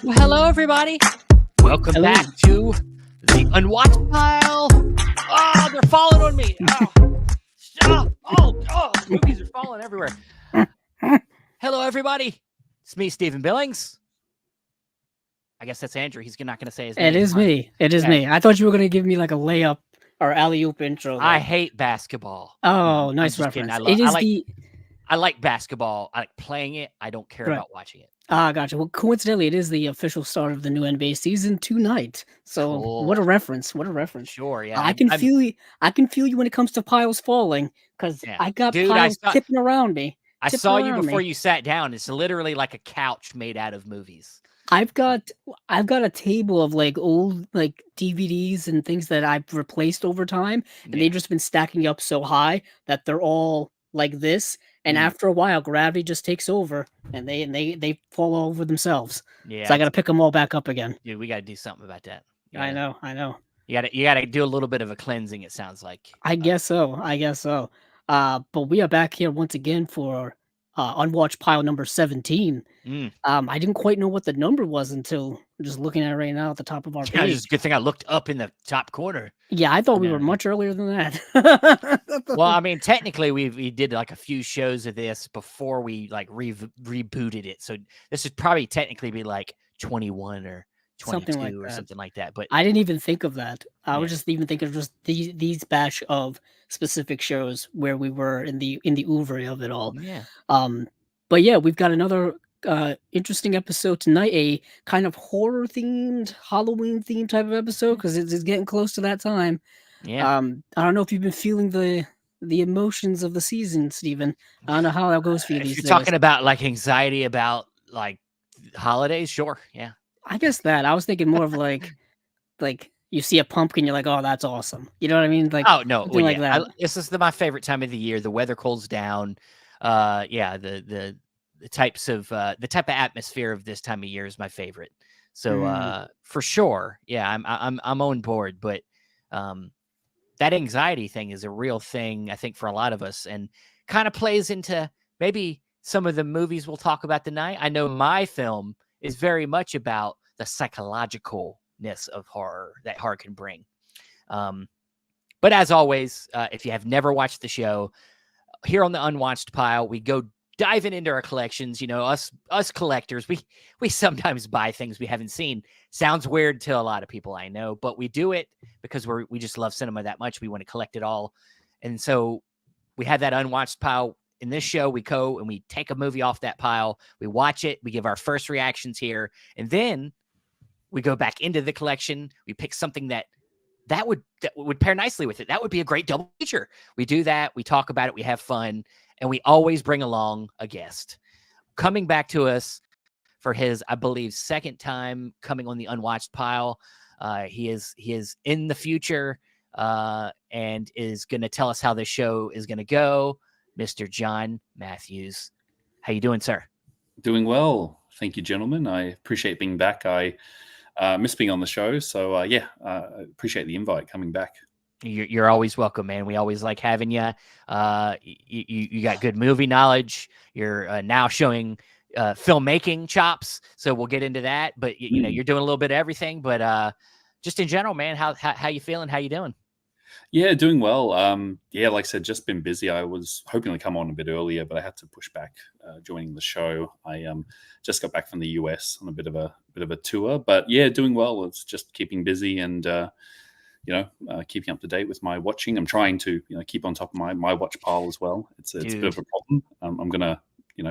Well, hello, everybody. Welcome back to the Unwatched Pile. Oh, they're falling on me. Movies are falling everywhere. Hello, everybody. It's me, Stephen Billings. I guess that's Andrew. He's not going to say his name. It is me. It is me. I thought you were going to give me like a layup or alley-oop intro. I hate basketball. Oh, nice reference. I like basketball. I like playing it. I don't care about watching it. Gotcha. Well, coincidentally, it is the official start of the new NBA season tonight. So What a reference. What a reference. Sure, yeah. I can feel you when it comes to piles falling because I got piles tipping around me. I saw you before you sat down. It's literally like a couch made out of movies. I've got a table of like old like DVDs and things that I've replaced over time, and they've just been stacking up so high that they're all like this. And after a while, gravity just takes over, and they fall over themselves. Yeah, so I got to pick them all back up again. Dude, we got to do something about that. I know. You got to do a little bit of a cleansing. It sounds like. I guess so. But we are back here once again for Unwatched Pile number 17. I didn't quite know what the number was until just looking at it right now at the top of our page. It's a good thing I looked up in the top corner. Yeah, I thought we were much earlier than that. Well, I mean, technically, we did like a few shows of this before we like rebooted it. So this would probably technically be like 21 or 22 something like that. But I didn't even think of that. I was just even thinking of just these batch of specific shows where we were in the oeuvre of it all. Yeah. But yeah, we've got another interesting episode tonight, a kind of horror themed, Halloween themed type of episode because it's getting close to that time. Yeah. I don't know if you've been feeling the emotions of the season, Stephen. I don't know how that goes for you these days. If you're talking about like anxiety about like holidays, sure, yeah. I guess that I was thinking more of like you see a pumpkin, you're like, oh, that's awesome. You know what I mean? Like, oh no, well, like that. This is my favorite time of the year. The weather cools down. The type of atmosphere of this time of year is my favorite. So for sure, yeah, I'm on board. But that anxiety thing is a real thing, I think, for a lot of us, and kind of plays into maybe some of the movies we'll talk about tonight. I know my film is very much about the psychologicalness of horror that horror can bring. But as always, if you have never watched the show, here on the Unwatched Pile, we go diving into our collections. You know, us collectors, we sometimes buy things we haven't seen. Sounds weird to a lot of people, I know, but we do it because we just love cinema that much. We want to collect it all. And so we have that Unwatched Pile. In this show, we go and we take a movie off that pile. We watch it. We give our first reactions here. And then we go back into the collection. We pick something that would pair nicely with it. That would be a great double feature. We do that. We talk about it. We have fun. And we always bring along a guest. Coming back to us for his, I believe, second time coming on the Unwatched Pile. He is in the future and is going to tell us how the show is going to go. Mr. John Matthews. How you doing, sir? Doing well. Thank you, gentlemen. I appreciate being back. I miss being on the show. So, I appreciate the invite coming back. You're always welcome, man. We always like having you. You got good movie knowledge. You're now showing filmmaking chops. So we'll get into that. But, you know, you're doing a little bit of everything. But just in general, man, how you feeling? How you doing? Yeah, doing well. Like I said, just been busy. I was hoping to come on a bit earlier, but I had to push back joining the show. I just got back from the US on a bit of a tour, but yeah, doing well. It's just keeping busy and keeping up to date with my watching. I'm trying to keep on top of my watch pile as well. It's a bit of a problem. I'm gonna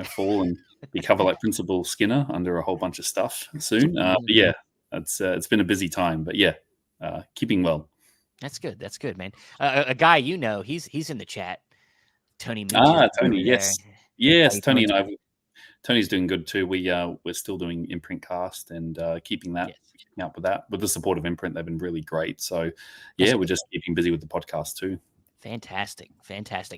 fall and be covered like Principal Skinner under a whole bunch of stuff soon. But yeah, it's been a busy time. But yeah, keeping well. That's good. That's good, man. A guy he's in the chat. Tony. Tony. Yes. Tony and I. Tony's doing good too. We're still doing Imprint Cast and keeping up with that. With the support of Imprint, they've been really great. So yeah, we're just keeping busy with the podcast too. Fantastic.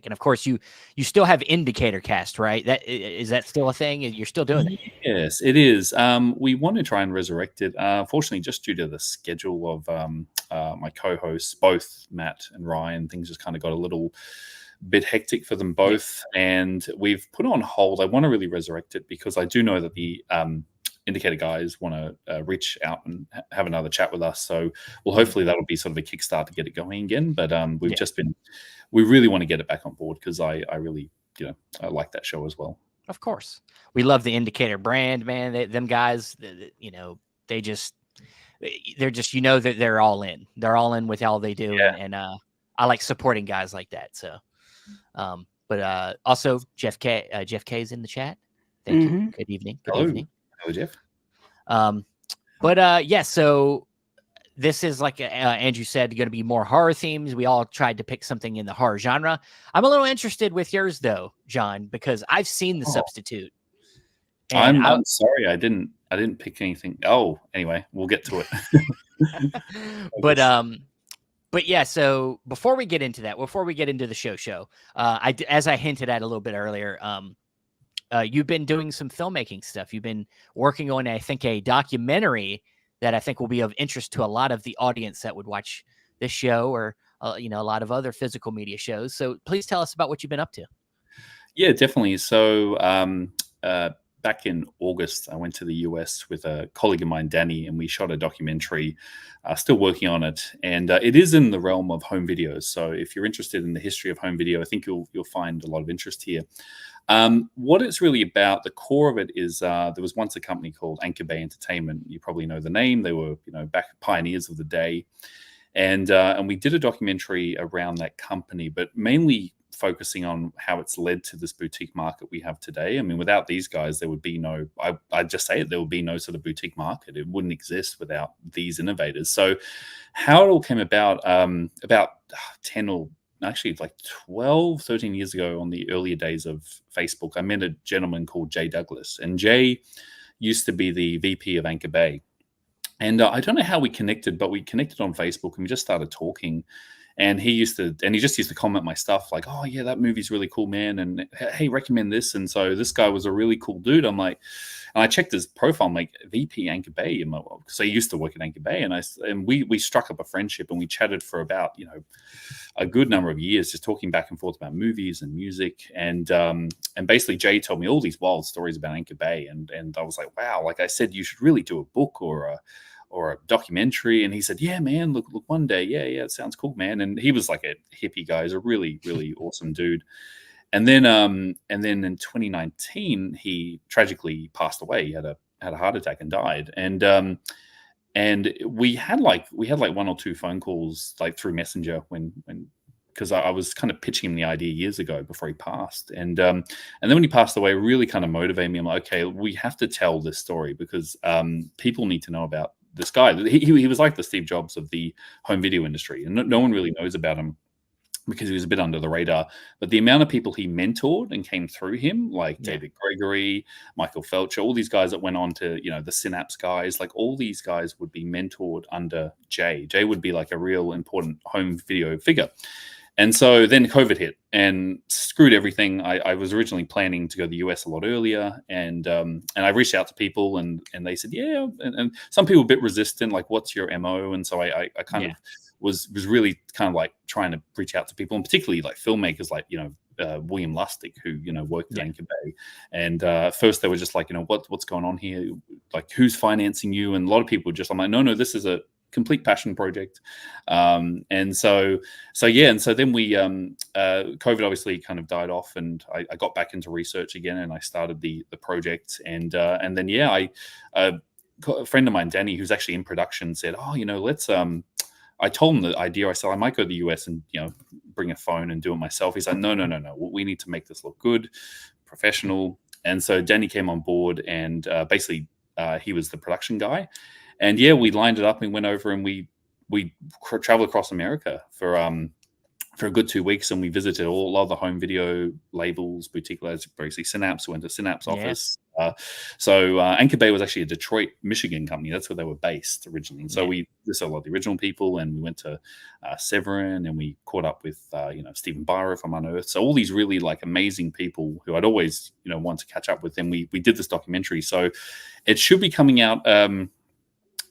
And of course, you still have Indicator Cast, right? Is that still a thing? You're still doing it? Yes, it is. We want to try and resurrect it. Fortunately, just due to the schedule of my co-hosts, both Matt and Ryan, things just kind of got a little bit hectic for them both, and we've put on hold. I want to really resurrect it because I do know that the indicator guys want to reach out and have another chat with us. So, well, hopefully that'll be sort of a kickstart to get it going again. But we really want to get it back on board because I really, I like that show as well. Of course, we love the indicator brand, man. Them guys, they're just, that they're all in. They're all in with all they do, and I like supporting guys like that. So, but also Jeff K's in the chat. Thank you. Good evening. Good evening. Hello, Jeff. So this is like Andrew said, going to be more horror themes. We all tried to pick something in the horror genre. I'm a little interested with yours though, John, because I've seen The Substitute. I'm sorry, I didn't pick anything. Oh, anyway, we'll get to it. But yeah, so before we get into the show, as I hinted at a little bit earlier, you've been doing some filmmaking stuff. You've been working on, I think, a documentary that I think will be of interest to a lot of the audience that would watch this show or, a lot of other physical media shows. So please tell us about what you've been up to. Yeah, definitely. So back in August, I went to the US with a colleague of mine, Danny, and we shot a documentary, still working on it. And it is in the realm of home videos. So if you're interested in the history of home video, I think you'll find a lot of interest here. What it's really about, the core of it is there was once a company called Anchor Bay Entertainment. You probably know the name. They were, back pioneers of the day. And we did a documentary around that company, but mainly focusing on how it's led to this boutique market we have today. I mean, without these guys, there would be no, I'd just say it, there would be no sort of boutique market. It wouldn't exist without these innovators. So how it all came about 10 or actually like 12, 13 years ago, on the earlier days of Facebook, I met a gentleman called Jay Douglas. And Jay used to be the VP of Anchor Bay. And I don't know how we connected, but we connected on Facebook and we just started talking. And he just used to comment my stuff like, oh yeah, that movie's really cool, man. And hey, recommend this. And so this guy was a really cool dude. I'm like, and I checked his profile, I'm like, VP Anchor Bay. So he used to work at Anchor Bay. And we struck up a friendship and we chatted for about, a good number of years, just talking back and forth about movies and music. And basically Jay told me all these wild stories about Anchor Bay. And I was like, wow, like I said, you should really do a book or a documentary. And he said, yeah, man, look one day. Yeah, it sounds cool, man. And he was like a hippie guy. He's a really, really awesome dude. And then in 2019, he tragically passed away. He had a heart attack and died. And we had like one or two phone calls like through Messenger because I was kind of pitching him the idea years ago before he passed. And then when he passed away, it really kind of motivated me. I'm like, okay, we have to tell this story because people need to know about this guy. He was like the Steve Jobs of the home video industry, and no one really knows about him because he was a bit under the radar. But the amount of people he mentored and came through him, like David Gregory, Michael Felcher, all these guys that went on to, the Synapse guys, like all these guys would be mentored under Jay. Jay would be like a real important home video figure. And so then COVID hit and screwed everything. I was originally planning to go to the US a lot earlier, and I reached out to people, and they said, yeah. And some people were a bit resistant, like, what's your MO? And so I kind of was really kind of like trying to reach out to people, and particularly like filmmakers like, William Lustig, who, worked at Anchor Bay. And first they were just like, what's going on here? Like, who's financing you? And a lot of people were just, I'm like, no, this is a complete passion project. And so then we COVID obviously kind of died off, and I got back into research again, and I started the project. And then a friend of mine, Danny, who's actually in production, said, oh, let's I told him the idea. I said I might go to the US and bring a phone and do it myself. He's like, no, we need to make this look good, professional. And so Danny came on board, and basically he was the production guy. And we lined it up and went over, and we traveled across America for a good 2 weeks, and we visited all of the home video labels, boutique labels, basically Synapse. We went to Synapse office. So Anchor Bay was actually a Detroit, Michigan company. That's where they were based originally. So we saw a lot of the original people, and we went to Severin, and we caught up with Stephen Byro from Unearthed. So all these really like amazing people who I'd always want to catch up with. And we did this documentary. So it should be coming out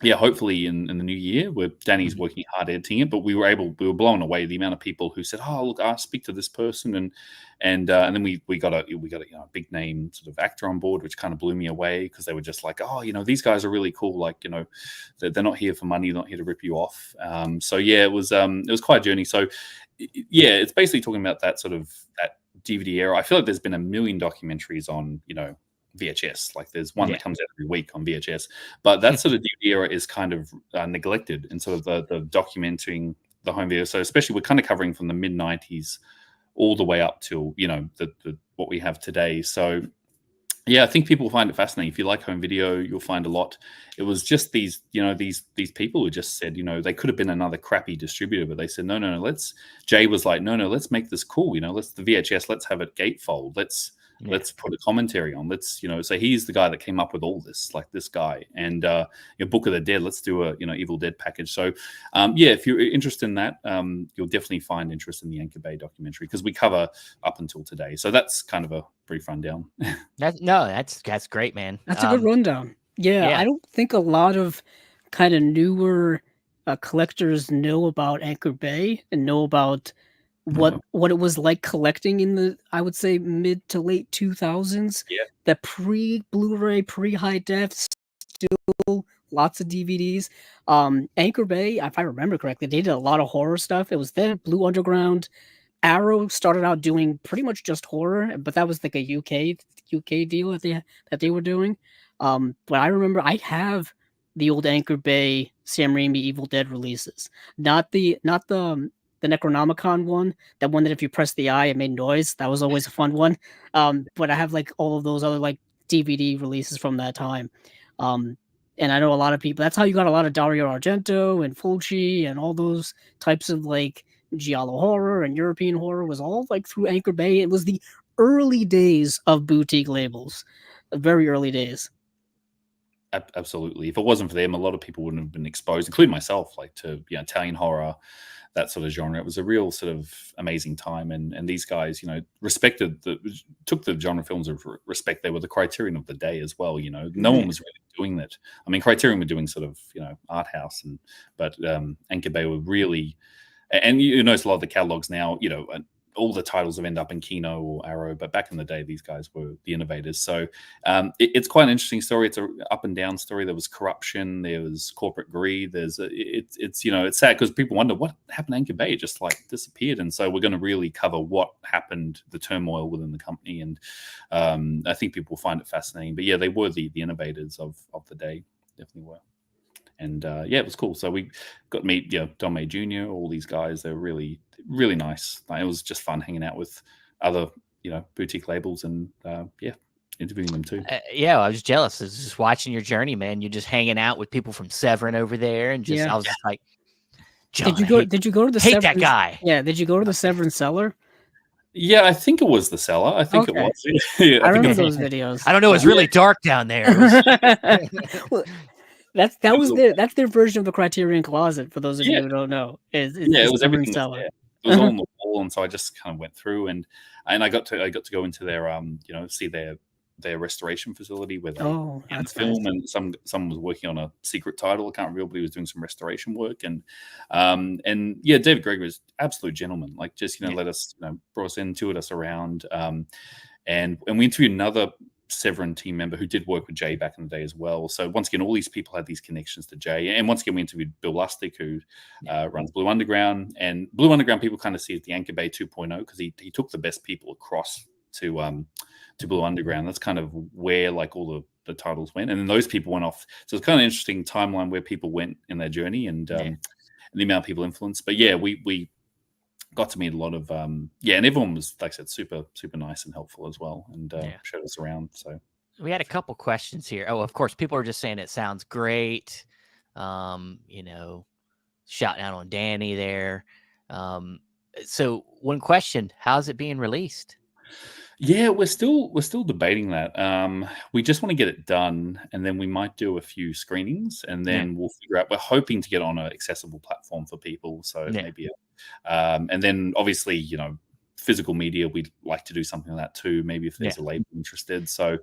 yeah, hopefully in the new year, where Danny's working hard editing it, but we were blown away the amount of people who said, "Oh, look, I speak to this person," and then we got a big name sort of actor on board, which kind of blew me away because they were just like, "Oh, these guys are really cool. Like, they're not here for money, they're not here to rip you off." So yeah, it was quite a journey. So yeah, it's basically talking about that sort of that DVD era. I feel like there's been a million documentaries on VHS. Like there's one that comes out every week on VHS, but that sort of DVD era is kind of neglected in sort of the documenting the home video. So especially we're kind of covering from the mid 90s all the way up till the what we have today. So yeah, I think people find it fascinating. If you like home video, you'll find a lot. It was just these people who just said, they could have been another crappy distributor, but they said, no, Jay was like, no, let's make this cool. Let's the VHS, let's have it gatefold. Let's put a commentary on. So he's the guy that came up with all this, like this guy. And Book of the Dead, let's do a Evil Dead package. So if you're interested in that, you'll definitely find interest in the Anchor Bay documentary because we cover up until today. So that's kind of a brief rundown. That's great, man. That's a good rundown. Yeah, I don't think a lot of kind of newer collectors know about Anchor Bay and know about what it was like collecting in the, I would say, mid to late 2000s. Yeah. That pre-Blu-ray, pre-high def, still lots of DVDs. Anchor Bay, if I remember correctly, they did a lot of horror stuff. It was then Blue Underground. Arrow started out doing pretty much just horror, but that was like a UK deal that they were doing. But I remember I have the old Anchor Bay Sam Raimi Evil Dead releases, not the Necronomicon one, that one that if you press the eye it made noise. That was always a fun one. But I have like all of those other like DVD releases from that time. And I know a lot of people. That's how you got a lot of Dario Argento and Fulci and all those types of like giallo horror and European horror was all like through Anchor Bay. It was the early days of boutique labels, the very early days. Absolutely. If it wasn't for them, a lot of people wouldn't have been exposed, including myself, like to Italian horror, that sort of genre. It was a real sort of amazing time, and these guys, took the genre films of respect. They were the Criterion of the day as well. No one was really doing that. I mean, Criterion were doing sort of art house, but Anchor Bay were really, and you notice a lot of the catalogs now, all the titles have ended up in Kino or Arrow, but back in the day, these guys were the innovators. So it's quite an interesting story. It's an up and down story. There was corruption, there was corporate greed. It's sad because people wonder what happened to Anchor Bay. It just like disappeared. And so we're going to really cover what happened, the turmoil within the company. And I think people find it fascinating. But yeah, they were the innovators of the day, definitely were. And it was cool. So we got to meet Don May Jr., all these guys. They're really, really nice. Like, it was just fun hanging out with other boutique labels and interviewing them too. I was jealous. I was just watching your journey, man. You're just hanging out with people from Severin over there, and I was just like, John, did you go to the hate Severin, that guy? Yeah, did you go to the Severin cellar? Yeah, I think it was the cellar. I think it was. Yeah, I remember those videos. I don't know. It was really dark down there. Well, that's their version of the Criterion Closet. For those of you who don't know, it was everything. It was all on the wall, and so I just kind of went through, and I got to go into their see their restoration facility where they film, nice. And someone was working on a secret title. I can't remember, but he was doing some restoration work, and David Gregory was absolute gentleman. Like just let us brought us in, toured us around, and we interviewed another Severin team member who did work with Jay back in the day as well. So once again, all these people had these connections to Jay. And once again, we interviewed Bill Lustig, who runs Blue Underground. And Blue Underground, people kind of see it the Anchor Bay 2.0 because he took the best people across to Blue Underground. That's kind of where like all the titles went. And then those people went off. So it's kind of an interesting timeline where people went in their journey and the amount of people influenced. But yeah, we got to meet a lot of and everyone was, like I said, super super nice and helpful as well, and showed us around. So we had a couple questions here. Oh, of course, people are just saying it sounds great. Shouting out on Danny there. So one question: how's it being released? Yeah, we're still debating that. We just want to get it done, and then we might do a few screenings, and then we'll figure out. We're hoping to get on an accessible platform for people, so maybe. And then obviously, physical media, we'd like to do something like that too. Maybe if there's a label interested, so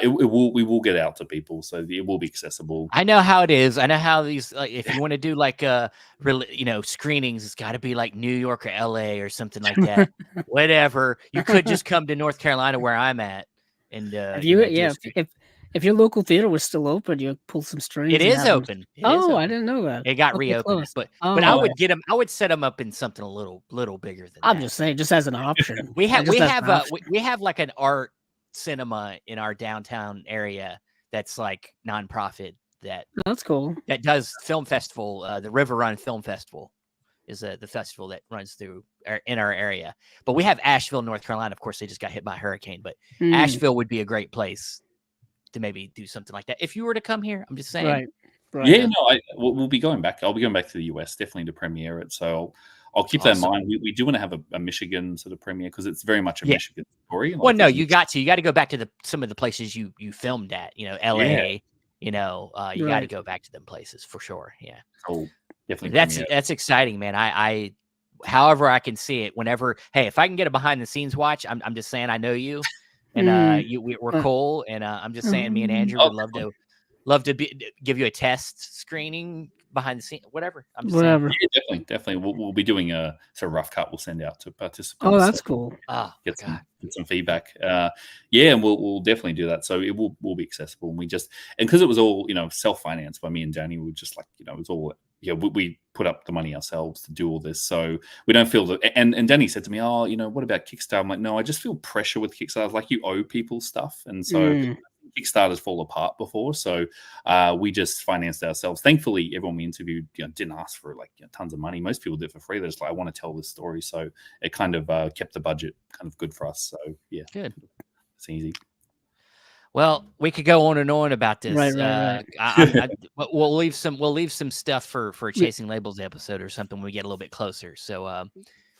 we will get out to people, so it will be accessible. I know how it is. I know how these. If you want to do like screenings, it's got to be like New York or LA or something like that. Whatever. You could just come to North Carolina where I'm at, and if your local theater was still open, you pull some strings. It is open. I didn't know that. It got reopened, but I would get them. I would set them up in something a little bigger than that. I'm just saying, just as an option. we have like an art cinema in our downtown area that's like nonprofit that's cool. That does film festival. The River Run Film Festival is the festival that runs through in our area. But we have Asheville, North Carolina. Of course, they just got hit by a hurricane, but Asheville would be a great place to maybe do something like that if you were to come here. I'm just saying. Right. Yeah, no, we'll be going back. I'll be going back to the US definitely to premiere it. So I'll keep that in mind. We do want to have a Michigan sort of premiere because it's very much a Michigan story. Well, no, you got to go back to some of the places you filmed at. LA. Yeah. You got to go back to them places for sure. Yeah. Oh, definitely. That's exciting, man. I however I can see it. Whenever, hey, if I can get a behind the scenes watch, I'm just saying I know you, and we're cool, and I'm just saying me and Andrew would love to give you a test screening behind the scenes, whatever. I'm just saying. Yeah, definitely. We'll be doing a sort of rough cut. We'll send out to participants. Oh, that's cool. Get some feedback. And we'll definitely do that. So it will be accessible. And because it was all self-financed by me and Danny, we were just like it was all we put up the money ourselves to do all this. So we don't feel that. And Danny said to me, what about Kickstarter? I'm like, no, I just feel pressure with Kickstarter. Like you owe people stuff, and so. Kickstarters fall apart before, so we just financed ourselves. Thankfully, everyone we interviewed didn't ask for tons of money. Most people did for free. They're just like, I want to tell this story, so it kind of kept the budget kind of good for us. So yeah, good. It's easy. Well, we could go on and on about this. Right. We'll leave some stuff for a Chasing Labels episode or something when we get a little bit closer. So,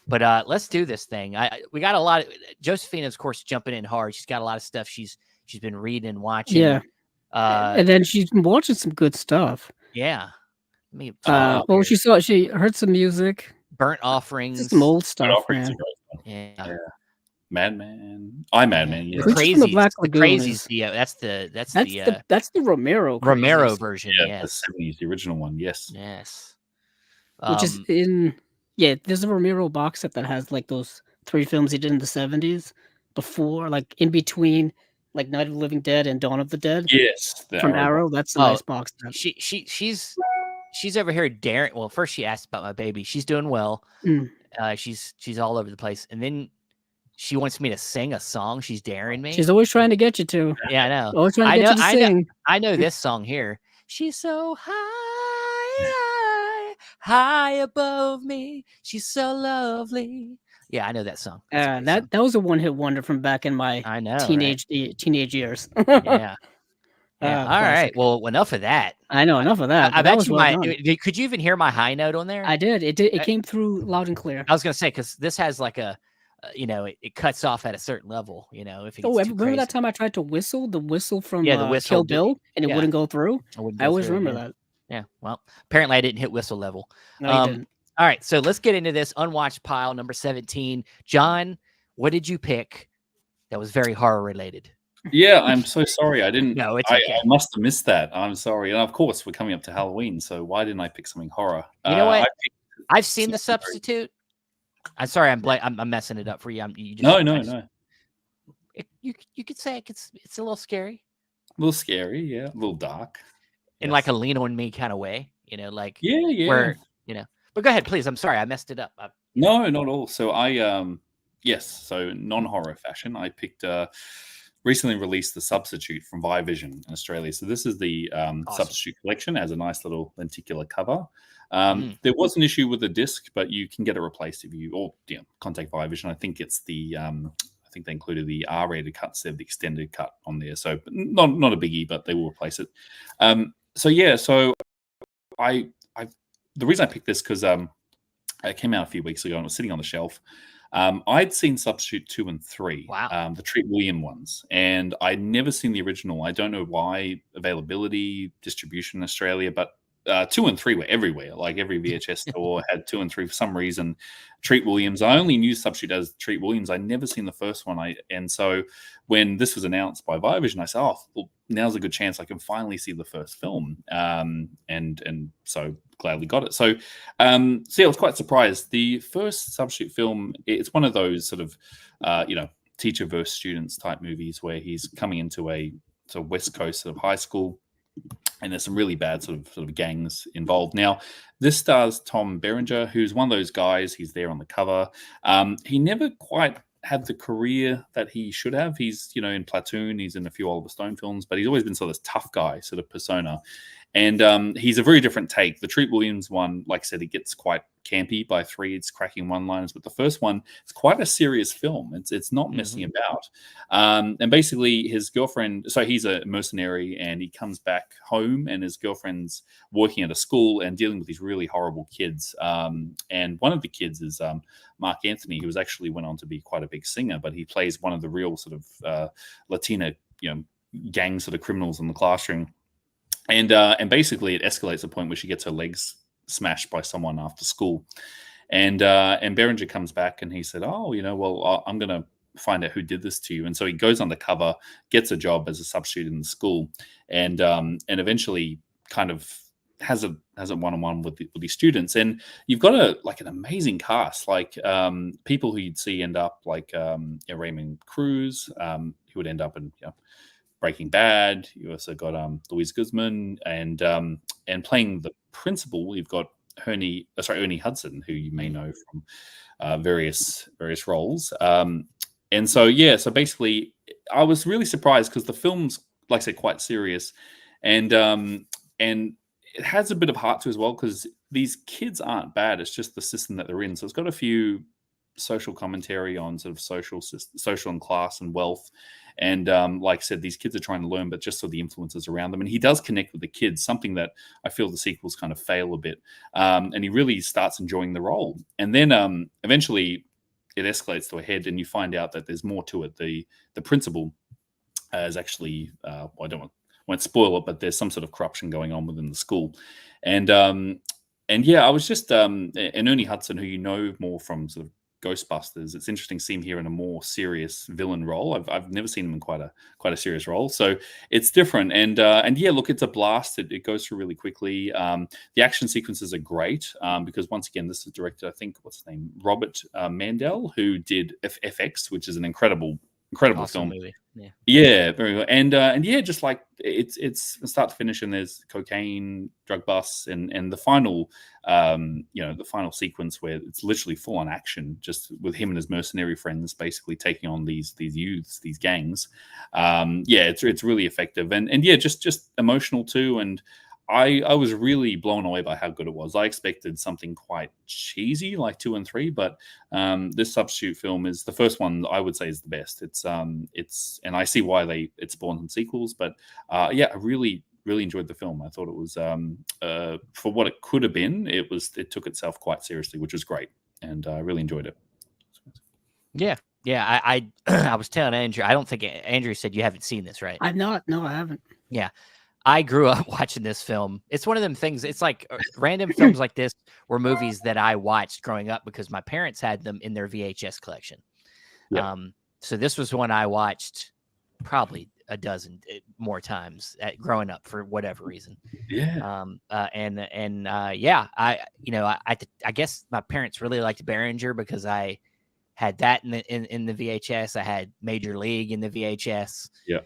but let's do this thing. We got a lot of Josephine, of course, jumping in hard. She's got a lot of stuff she's been reading and watching. Yeah. And then she's been watching some good stuff. Yeah. She heard some music. Burnt Offerings. Just some old stuff, man. Yeah. Madman. Madman. Yeah. The Crazies. Yeah, that's the Romero. Romero version. Yeah, the 70s, the original one. Yes. Yes. Which is there's a Romero box set that has like those 3 films he did in the 70s before, like in between, like Night of the Living Dead and Dawn of the Dead. Yes, from Arrow. That's a nice box set. She's over here daring. Well, first she asked about my baby. She's doing well. She's all over the place, and then she wants me to sing a song. She's daring me. She's always trying to get you to. Yeah, I know. Always trying to get you to sing. I know this song here. She's so high above me. She's so lovely. Yeah, I know that song. That was a one-hit wonder from back in my teenage years. Yeah. All right. Well, enough of that. I know enough of that. I bet you could you even hear my high note on there? I did. It came through loud and clear. I was gonna say because this has like a, it cuts off at a certain level. If it gets too remember crazy. that time I tried to whistle the whistle from the whistle Kill Bill and it wouldn't go through? I always remember that. Yeah. Well, apparently I didn't hit whistle level. No, you didn't. All right, so let's get into this Unwatched Pile number 17. John, what did you pick that was very horror related? Yeah, I'm so sorry. I didn't. No, it's okay. I must have missed that. I'm sorry. And of course, we're coming up to Halloween, so why didn't I pick something horror? You know what? I've seen The Substitute. I'm sorry. I'm messing it up for you. No. You could say it's a little scary. A little scary, yeah. A little dark. In like a lean on me kind of way, like yeah. Where But go ahead, please. I'm sorry, I messed it up. No, not at all. So so non-horror fashion. I picked recently released The Substitute from Vivision in Australia. So this is the Substitute collection. It has a nice little lenticular cover. There was an issue with the disc, but you can get it replaced if you contact Vivision. I think it's the I think they included the R-rated cut instead of the extended cut on there. So not a biggie, but they will replace it. So the reason I picked this because it came out a few weeks ago and it was sitting on the shelf. I'd seen Substitute 2 and 3, the Treat William ones, and I'd never seen the original. I don't know why, availability, distribution in Australia, but 2 and 3 were everywhere. Like every VHS store had 2 and 3 for some reason. Treat Williams. I only knew Substitute as Treat Williams. I never seen the first one. And so when this was announced by Viavision, I said, "Oh, well, now's a good chance I can finally see the first film." And so gladly got it. So I was quite surprised. The first Substitute film, it's one of those sort of teacher versus students type movies where he's coming into a sort of West Coast sort of high school, and there's some really bad sort of gangs involved. Now, this stars Tom Berenger, who's one of those guys. He's there on the cover. He never quite had the career that he should have. He's in Platoon. He's in a few Oliver Stone films, but he's always been sort of this tough guy sort of persona. And he's a very different take. The Treat Williams one, like I said, it gets quite campy by 3. It's cracking one-liners, but the first one, it's quite a serious film. It's not messing about. And basically, his girlfriend, so he's a mercenary, and he comes back home, and his girlfriend's working at a school and dealing with these really horrible kids. And one of the kids is Mark Anthony, who actually went on to be quite a big singer, but he plays one of the real sort of Latina, gang sort of criminals in the classroom. And basically, it escalates to the point where she gets her legs smashed by someone after school, and Berenger comes back and he said, "Oh, well, I'm going to find out who did this to you." And so he goes undercover, gets a job as a substitute in the school, and eventually kind of has a one-on-one with these students. And you've got an amazing cast, like people who you'd see end up like Raymond Cruz, who would end up in Breaking Bad. You also got Luis Guzman, and playing the principal, you've got Ernie Hudson, who you may know from various roles. And so basically, I was really surprised because the film's, like I said, quite serious, and it has a bit of heart to it as well, because these kids aren't bad. It's just the system that they're in. So it's got a few social commentary on sort of social and class and wealth. And like I said, these kids are trying to learn, but just so the influences around them. And he does connect with the kids, something that I feel the sequels kind of fail a bit. And he really starts enjoying the role. And then eventually it escalates to a head, and you find out that there's more to it. The principal is actually, I won't spoil it, but there's some sort of corruption going on within the school. And I was just, and Ernie Hudson, who more from sort of Ghostbusters, it's interesting to see him here in a more serious villain role. I've never seen him in quite a serious role, so it's different. And look, it's a blast. It goes through really quickly. The action sequences are great because once again, this is directed, I think, what's his name, Robert Mandel, who did FX, which is an incredible awesome film movie. Yeah, very good. And just like it's start to finish, and there's cocaine, drug busts, and the final the final sequence where it's literally full on action, just with him and his mercenary friends basically taking on these youths, these gangs. It's really effective, and just emotional too. And I was really blown away by how good it was. I expected something quite cheesy like 2 and 3, but this Substitute film is the first one I would say is the best. It's and I see why it spawned some sequels, but I really enjoyed the film. I thought it was for what it could have been. It took itself quite seriously, which was great, and I really enjoyed it. Yeah. I was telling Andrew. I don't think Andrew said you haven't seen this, right? I've not. No, I haven't. Yeah. I grew up watching this film. It's one of them things. It's like random films like this were movies that I watched growing up because my parents had them in their VHS collection. Yeah. So this was one I watched probably a dozen more times growing up for whatever reason. Yeah. I guess my parents really liked Berenger because I had that in the VHS. I had Major League in the VHS. Yeah.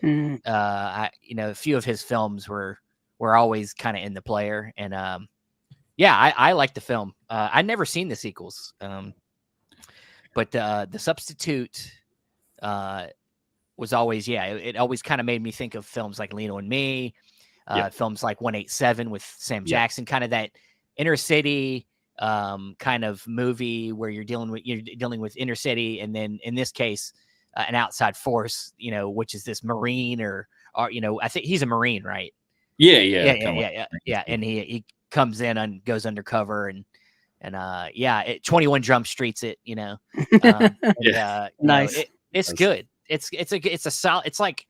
A few of his films were always kind of in the player, and I liked the film. I'd never seen the sequels, but the Substitute was always it always kind of made me think of films like Leno and Me, films like 187 with Sam Jackson, kind of that inner city kind of movie where you're dealing with inner city, and then in this case an outside force, which is this Marine or I think he's a Marine, right? Yeah. And he comes in and goes undercover, and 21 Jump Streets it, nice. It's good. It's a solid. It's like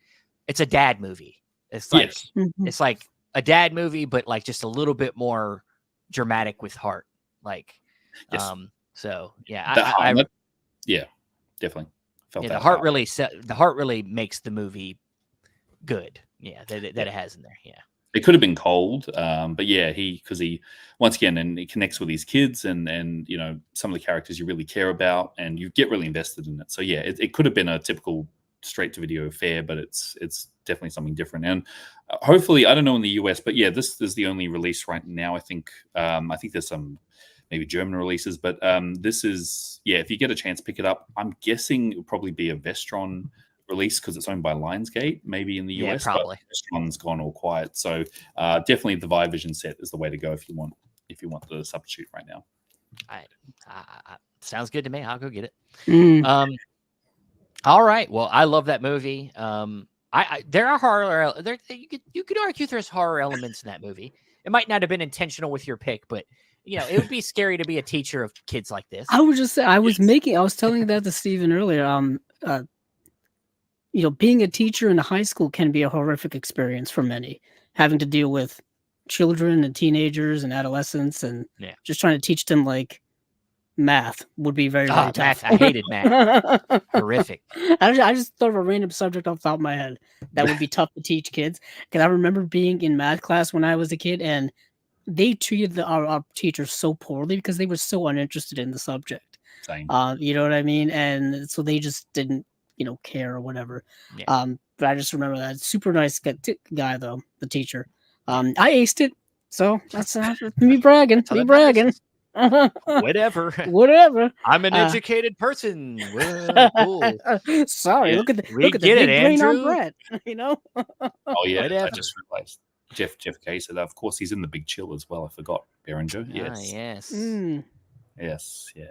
it's a dad movie. It's like it's like a dad movie, but like just a little bit more dramatic with heart. Like, Yes. So yeah, yeah, definitely felt yeah, that the heart really makes the movie good. Yeah, that it has in there. Yeah. It could have been cold, but yeah, because he once again, and he connects with his kids, and you know, some of the characters you really care about, and you get really invested in it. So yeah, it could have been a typical straight to video affair, but it's definitely something different. And hopefully, I don't know in the US, but yeah, this is the only release right now. I think there's some maybe German releases, but this is, yeah, if you get a chance, pick it up. I'm guessing it'll probably be a Vestron release because it's owned by Lionsgate, maybe in the US, probably. but Vestron's gone all quiet. So definitely the Vivision set is the way to go if you want the substitute right now. Sounds good to me. I'll go get it. Mm. All right. Well, I love that movie. There are horror. You could argue there's horror elements in that movie. It might not have been intentional with your pick, but you know, it would be scary to be a teacher of kids like this. I would just say I was telling that to Steven earlier. You know, being a teacher in a high school can be a horrific experience for many, having to deal with children and teenagers and adolescents, and just trying to teach them like math would be very, very tough. Math. I hated math. Horrific. I just thought of a random subject off the top of my head that would be tough to teach kids. Because I remember being in math class when I was a kid, and they treated our teachers so poorly because they were so uninterested in the subject. Same. You know what I mean? And so they just didn't, you know, care or whatever. Yeah. But I just remember that super nice guy though, the teacher. I aced it, so that's me bragging. Me bragging. Whatever. Whatever. I'm an educated person. Well, cool. Sorry, Yeah. look at the We big get it, brain on Andrew. Brett. You know. Oh yeah, Whatever. I just realized Jeff K said, of course, he's in The Big Chill as well. I forgot Berenger. Yes. Yes. Yes. Yeah.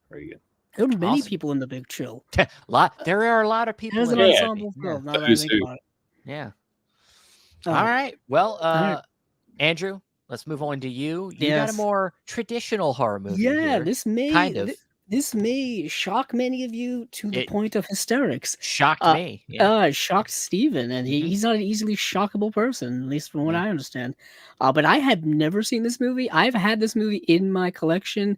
Very good. There were many people in The Big Chill. There are a lot of people. There's an ensemble film. Now that I think about it. Yeah. All right. Well, Andrew, let's move on to you. You got a more traditional horror movie. Yeah, here. this may shock many of you to the point of hysterics. Shocked me. It shocked Steven, and he's not an easily shockable person, at least from what I understand. But I had never seen this movie. I've had this movie in my collection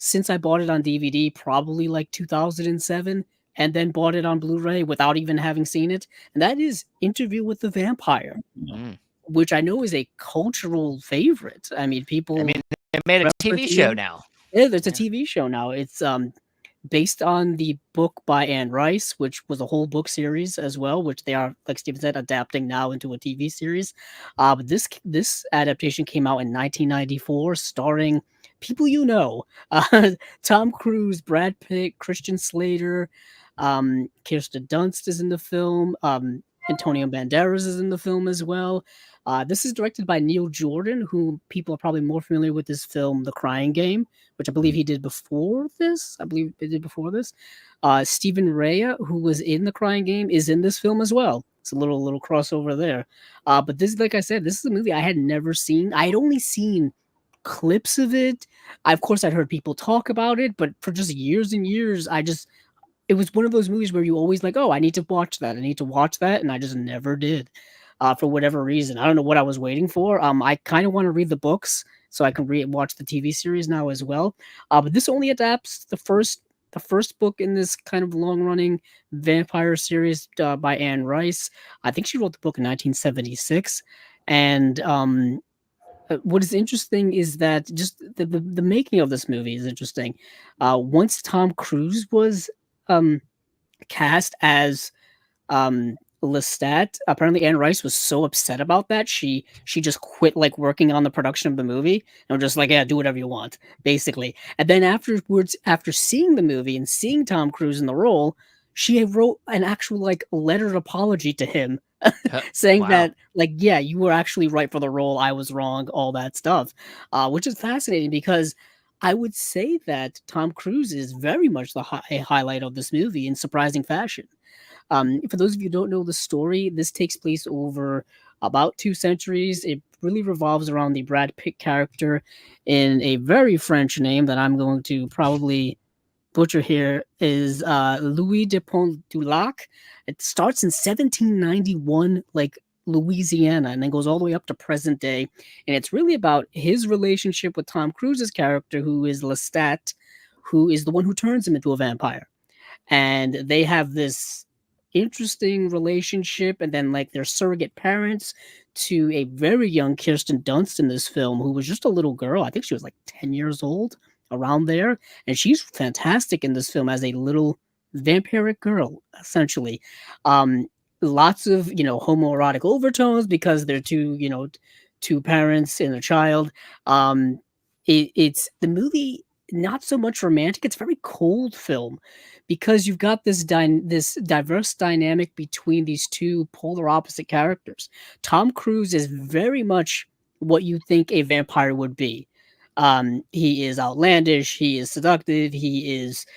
since I bought it on DVD, probably like 2007, and then bought it on Blu-ray without even having seen it. And that is Interview with the Vampire, which I know is a cultural favorite. I mean, they made a TV show now. Yeah, there's a TV show now. It's based on the book by Anne Rice, which was a whole book series as well, which they are, like Steven said, adapting now into a TV series. But this adaptation came out in 1994, starring people you know: Tom Cruise, Brad Pitt, Christian Slater, Kirsten Dunst is in the film. Antonio Banderas is in the film as well. This is directed by Neil Jordan, who people are probably more familiar with this film, The Crying Game, which I believe he did before this. Stephen Rea, who was in The Crying Game, is in this film as well. It's a little crossover there. But this, like I said, this is a movie I had never seen. I had only seen clips of it. Of course, I'd heard people talk about it, but for just years and years, it was one of those movies where you always like, oh, I need to watch that. And I just never did. For whatever reason. I don't know what I was waiting for. I kind of want to read the books so I can watch the TV series now as well. But this only adapts the first book in this kind of long-running vampire series by Anne Rice. I think she wrote the book in 1976. And what is interesting is that just the making of this movie is interesting. Once Tom Cruise was cast as Lestat, apparently Anne Rice was so upset about that she just quit like working on the production of the movie and was just like, yeah, do whatever you want, basically. And then afterwards, after seeing the movie and seeing Tom Cruise in the role, she wrote an actual like letter of apology to him, saying that like, yeah, you were actually right for the role, I was wrong, all that stuff, which is fascinating because I would say that Tom Cruise is very much a highlight of this movie in surprising fashion. For those of you who don't know the story, this takes place over about 2 centuries. It really revolves around the Brad Pitt character in a very French name that I'm going to probably butcher here, is Louis de Pontdulac. It starts in 1791, like Louisiana, and then goes all the way up to present day. And it's really about his relationship with Tom Cruise's character, who is Lestat, who is the one who turns him into a vampire. And they have this interesting relationship, and then like they're surrogate parents to a very young Kirsten Dunst in this film, who was just a little girl. I think she was like 10 years old, around there, and she's fantastic in this film as a little vampiric girl, essentially. um Lots of, homoerotic overtones because they're two parents and a child. It's the movie, not so much romantic. It's a very cold film because you've got this diverse dynamic between these two polar opposite characters. Tom Cruise is very much what you think a vampire would be. He is outlandish, he is seductive, he is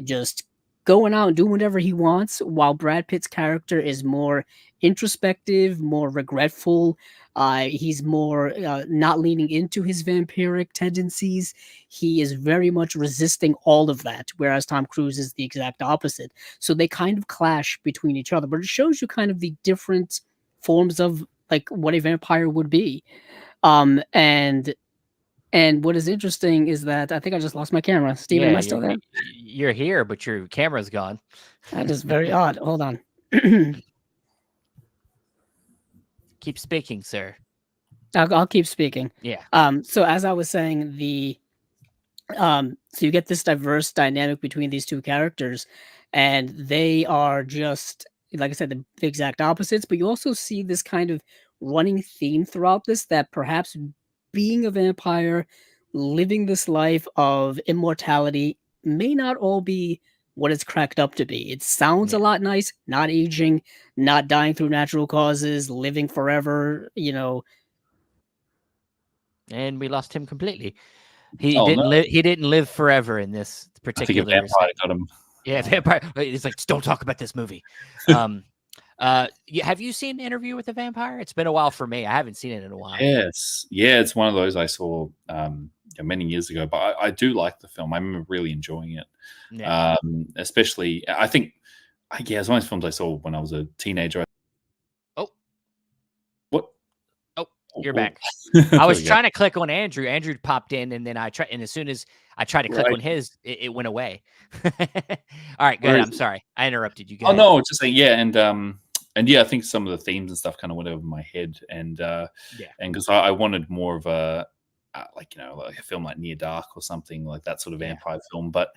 just going out and doing whatever he wants, while Brad Pitt's character is more introspective, more regretful. He's more not leaning into his vampiric tendencies. He is very much resisting all of that, whereas Tom Cruise is the exact opposite. So they kind of clash between each other, but it shows you kind of the different forms of like what a vampire would be. Um, and and what is interesting is that I think I just lost my camera. Steven, am Yeah, I still there? you're here, but your camera's gone. That is very odd. Hold on. Keep speaking, sir. I'll keep speaking. Yeah. So as I was saying, so you get this diverse dynamic between these two characters, and they are just, like I said, the exact opposites. But you also see this kind of running theme throughout this, that perhaps being a vampire, living this life of immortality, may not all be what it's cracked up to be. It sounds a Yeah. lot nice, not aging, not dying through natural causes, living forever, And we lost him completely. He Oh no, didn't live. He didn't live forever in this I think a particular. vampire got him. Yeah, vampire. It's like, don't talk about this movie. Have you seen Interview with the Vampire? It's been a while for me. I haven't seen it in a while. Yes, yeah, it's one of those I saw many years ago, but I do like the film. I remember really enjoying it. Yeah. Especially, I think, yeah, it's one of those films I saw when I was a teenager. Oh, what? Oh, you're Oh, back. there I was we go. trying to click on Andrew. Andrew popped in, and then and as soon as I tried to click Right. on his, it went away. All right, go Where ahead. is I'm it? sorry, I interrupted you. Go Oh ahead. no, just saying, yeah, and yeah, I think some of the themes and stuff kind of went over my head, and Yeah. because I wanted more of a like like a film like Near Dark or something like that sort of Yeah. vampire film, but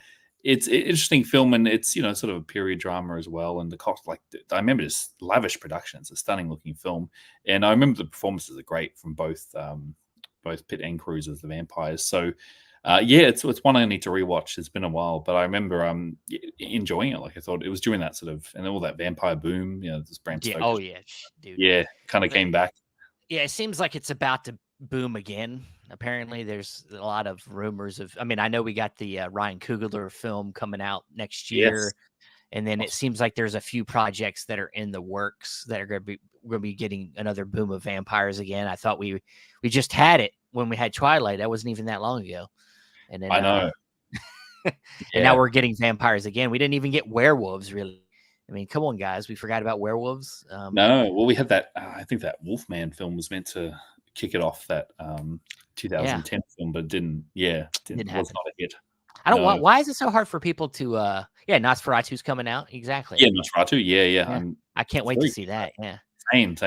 it's an interesting film, and it's sort of a period drama as well, and the cost, like I remember this lavish production. It's a stunning looking film, and I remember the performances are great from both Pitt and Cruise as the vampires. So yeah, it's one I need to rewatch. It's been a while, but I remember enjoying it. Like I thought it was during that sort of, and all that vampire boom, this Bram Yeah. Stoker. Oh yeah, dude. Yeah, kind of came back. Yeah, it seems like it's about to boom again. Apparently, there's a lot of rumors of. I mean, I know we got the Ryan Coogler film coming out next year, Yes. and then it seems like there's a few projects that are in the works that are going to be getting another boom of vampires again. I thought we just had it when we had Twilight. That wasn't even that long ago, and then I know. and Yeah. now we're getting vampires again. We didn't even get werewolves, really. I mean, come on, guys. We forgot about werewolves. No, well, we had that. I think that Wolfman film was meant to kick it off, that 2010 film, but didn't. Yeah, Didn't was happen. not a hit. I don't. No. Why is it so hard for people to? Yeah, Nosferatu's coming out. Exactly. Yeah, Nosferatu. Yeah. Yeah. I can't wait to very see that. Yeah. Same. It's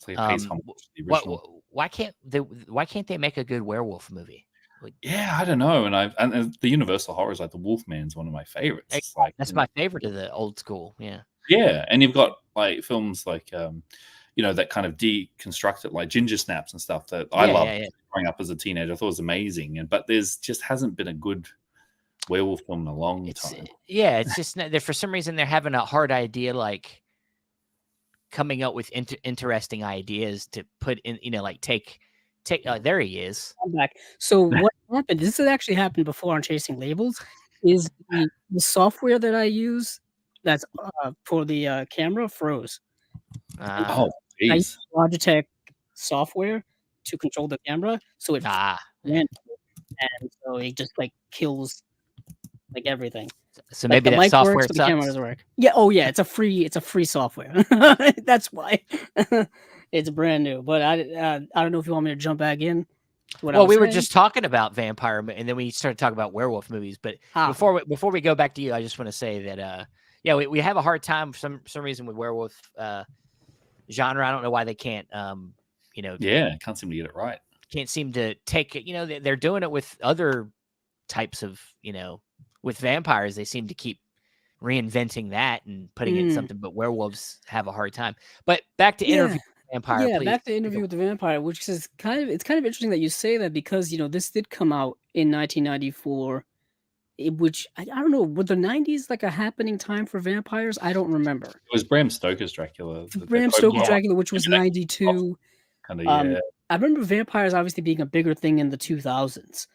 like it pays homage to the original. Why can't they make a good werewolf movie? Like, Yeah, I don't know. And the Universal horrors, like the Wolfman's one of my favorites. It's like, that's my favorite of the old school. Yeah. yeah, and you've got like films like that kind of deconstruct it, like Ginger Snaps and stuff that I loved growing up as a teenager. I thought it was amazing, but there's just hasn't been a good werewolf film in a long time. Yeah, it's just for some reason they're having a hard idea, like coming up with interesting ideas to put in. Like take. There he is. I'm back. So what happened? This has actually happened before on Chasing Labels. Is the software that I use that's for the camera froze. Oh, I use geez. Logitech software to control the camera, so it and so it just like kills like everything. So like, maybe the that mic software works, but the camera doesn't work. Yeah. Oh yeah, it's a free software. That's why. It's brand new. But I don't know if you want me to jump back in to what I Well, was we were saying. just talking about vampire, and then we started talking about werewolf movies. But before we go back to you, I just want to say that yeah, we have a hard time for some reason with werewolf genre. I don't know why they can't Yeah, can't seem to get it right. Can't seem to take it. They're doing it with other types of with vampires. They seem to keep reinventing that and putting it in something, but werewolves have a hard time. But back to Interview with the Vampire, yeah, please. back to Interview with the Vampire, which is kind of interesting that you say that because this did come out in 1994, which I don't know, were the 90s like a happening time for vampires? I don't remember. It was Bram Stoker's Dracula. Bram Stoker's Dracula, which was 92. Kind of, yeah. I remember vampires obviously being a bigger thing in the 2000s,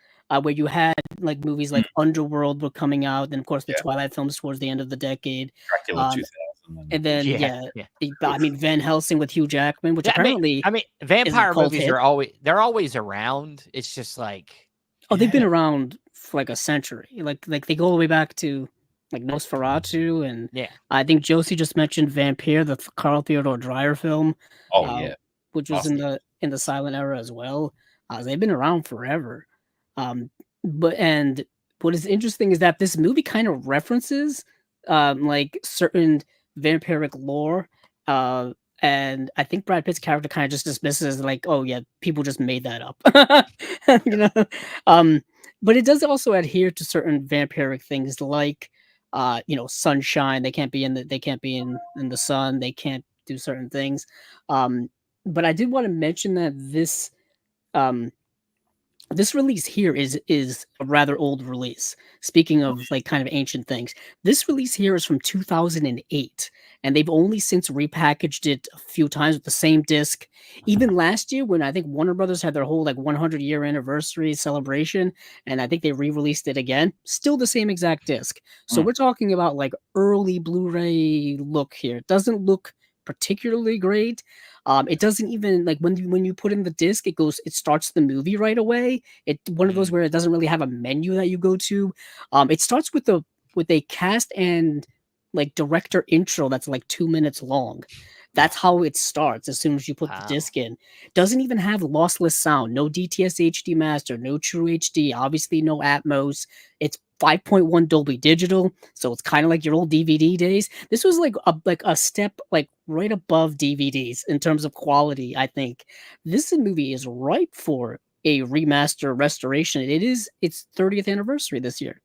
where you had like movies like Underworld were coming out, and of course the Twilight films towards the end of the decade. Dracula 2000. And then I mean Van Helsing with Hugh Jackman, which apparently I mean vampire movies are always around. It's just like they've been around for like a century. Like they go all the way back to like Nosferatu, and I think Josie just mentioned Vampire, the Carl Theodor Dreyer film. Which was in the silent era as well. They've been around forever. But what is interesting is that this movie kind of references like certain vampiric lore. And I think Brad Pitt's character kind of just dismisses like, oh yeah, people just made that up. But it does also adhere to certain vampiric things like sunshine. They can't be in the sun. They can't do certain things. But I did want to mention that this release here is a rather old release. Speaking of like kind of ancient things, this release here is from 2008, and they've only since repackaged it a few times with the same disc. Even last year, when I think Warner Brothers had their whole like 100-year anniversary celebration, and I think they re-released it again, still the same exact disc. So we're talking about like early Blu-ray look here. It doesn't look particularly great. It doesn't even like when you put in the disc, it starts the movie right away. One of those where it doesn't really have a menu that you go to. It starts with a cast and like director intro that's like 2 minutes long. That's how it starts as soon as you put the disc in. Doesn't even have lossless sound, no DTS HD master, no true HD, obviously no Atmos. It's 5.1 Dolby Digital, so it's kind of like your old DVD days. This was like a step like right above DVDs in terms of quality. I think this movie is ripe for a remaster restoration. It is its 30th anniversary this year,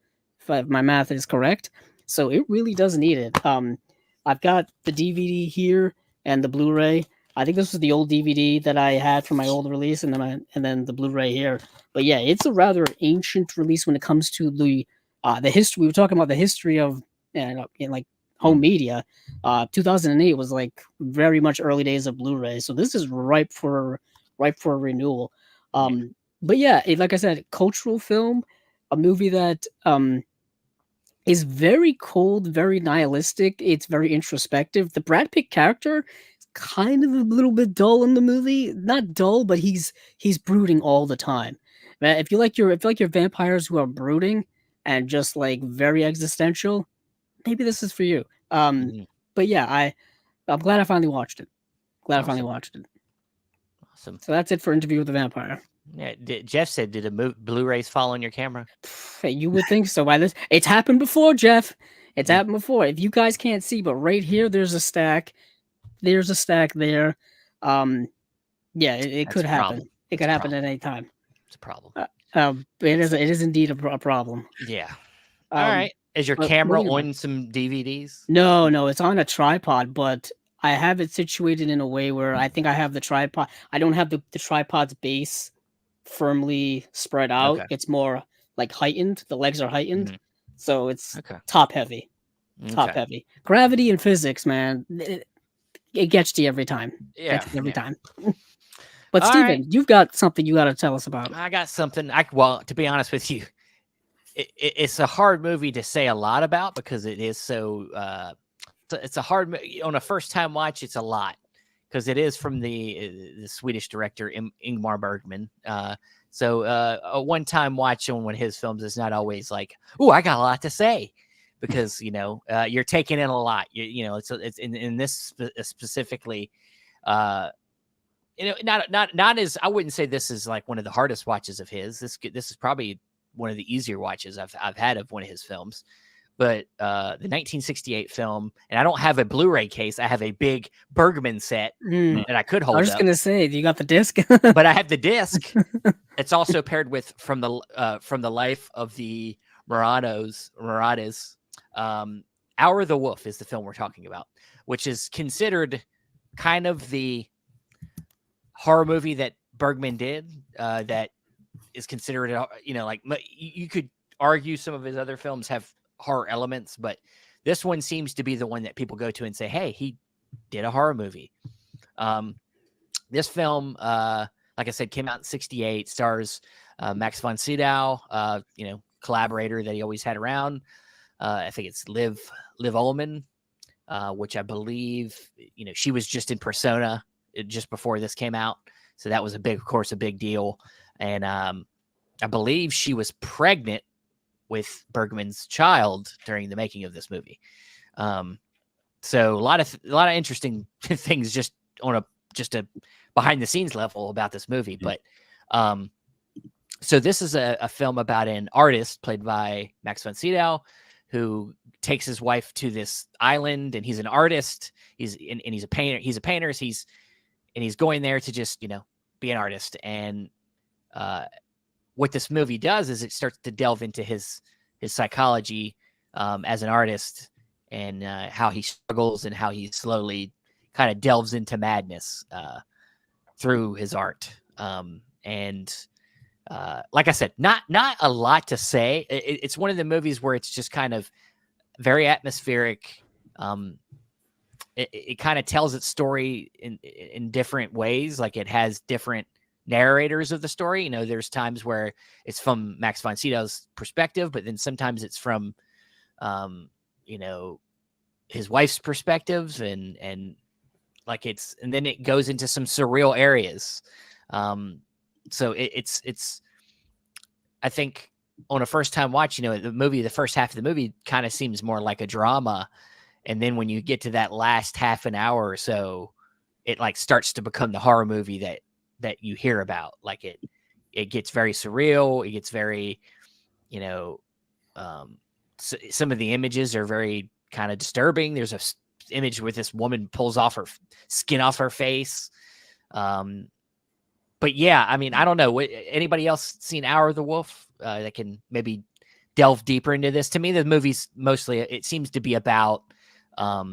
if my math is correct. So it really does need it. I've got the DVD here and the Blu-ray. I think this was the old DVD that I had from my old release, and then the Blu-ray here. But yeah, it's a rather ancient release when it comes to the history. We were talking about the history of in like home media. 2008 was like very much early days of Blu-ray, so this is ripe for a renewal. But yeah, like I said, cultural film, a movie that is very cold, very nihilistic. It's very introspective. The Brad Pitt character is kind of a little bit dull in the movie. Not dull, but he's brooding all the time. Man, if you like your vampires who are brooding and just like very existential, maybe this is for you. But yeah, I'm glad I finally watched it. Awesome. So that's it for Interview with the Vampire. Yeah, Jeff said, "Did Blu-rays fall on your camera?" You would think so. It's happened before, Jeff. It's happened before. If you guys can't see, but right here, there's a stack. There's a stack there. Yeah, it could happen. It could happen at any time. It's a problem. It is indeed a problem. Yeah. All right. Is your camera on some DVDs? No, it's on a tripod, but I have it situated in a way where I think I have the tripod. I don't have the tripod's base firmly spread out. It's more like heightened. The legs are heightened, so it's top heavy. Top heavy. Gravity and physics, man. It gets to you every time. Every time. But Steven, you've got something you got to tell us about. I got something. Well, to be honest with you, it's a hard movie to say a lot about because it is so. It's a hard on a first time watch. It's a lot because it is from the Swedish director Ingmar Bergman. So a one time watch on one of his films is not always like, oh, I got a lot to say, because you're taking in a lot. It's in this specifically. not as, I wouldn't say this is like one of the hardest watches of his. This is probably one of the easier watches I've had of one of his films. But the 1968 film, and I don't have a Blu-ray case. I have a big Bergman set that I could hold I was just up. gonna say, do you got the disc? But I have the disc. It's also paired with from the life of the Marauders. Hour of the Wolf is the film we're talking about, which is considered kind of the horror movie that Bergman did. That is considered, like you could argue some of his other films have horror elements, but this one seems to be the one that people go to and say, hey, he did a horror movie. This film, like I said, came out in 1968, stars Max von Sydow, collaborator that he always had around. I think it's Liv Ullmann, which I believe, she was just in Persona just before this came out. So that was of course, a big deal. And I believe she was pregnant with Bergman's child during the making of this movie. So a lot of interesting things just on a behind the scenes level about this movie. But so this is a film about an artist played by Max von Sydow, who takes his wife to this island, and he's an artist. He's a painter. He's a painter. He's going there to just, be an artist. And what this movie does is it starts to delve into his psychology as an artist, and how he struggles and how he slowly kind of delves into madness through his art. And like I said, not a lot to say. It's one of the movies where it's just kind of very atmospheric. It kind of tells its story in different ways. Like it has different narrators of the story. There's times where it's from Max von Sydow's perspective, but then sometimes it's from, his wife's perspectives, and then it goes into some surreal areas. So it's, I think on a first time watch, the first half of the movie kind of seems more like a drama. And then when you get to that last half an hour or so, it like starts to become the horror movie that you hear about. Like it gets very surreal. It gets very, some of the images are very kind of disturbing. There's a image where this woman pulls off her skin off her face. But yeah, I mean, I don't know. Anybody else seen Hour of the Wolf that can maybe delve deeper into this? To me, the movie's mostly, it seems to be about, I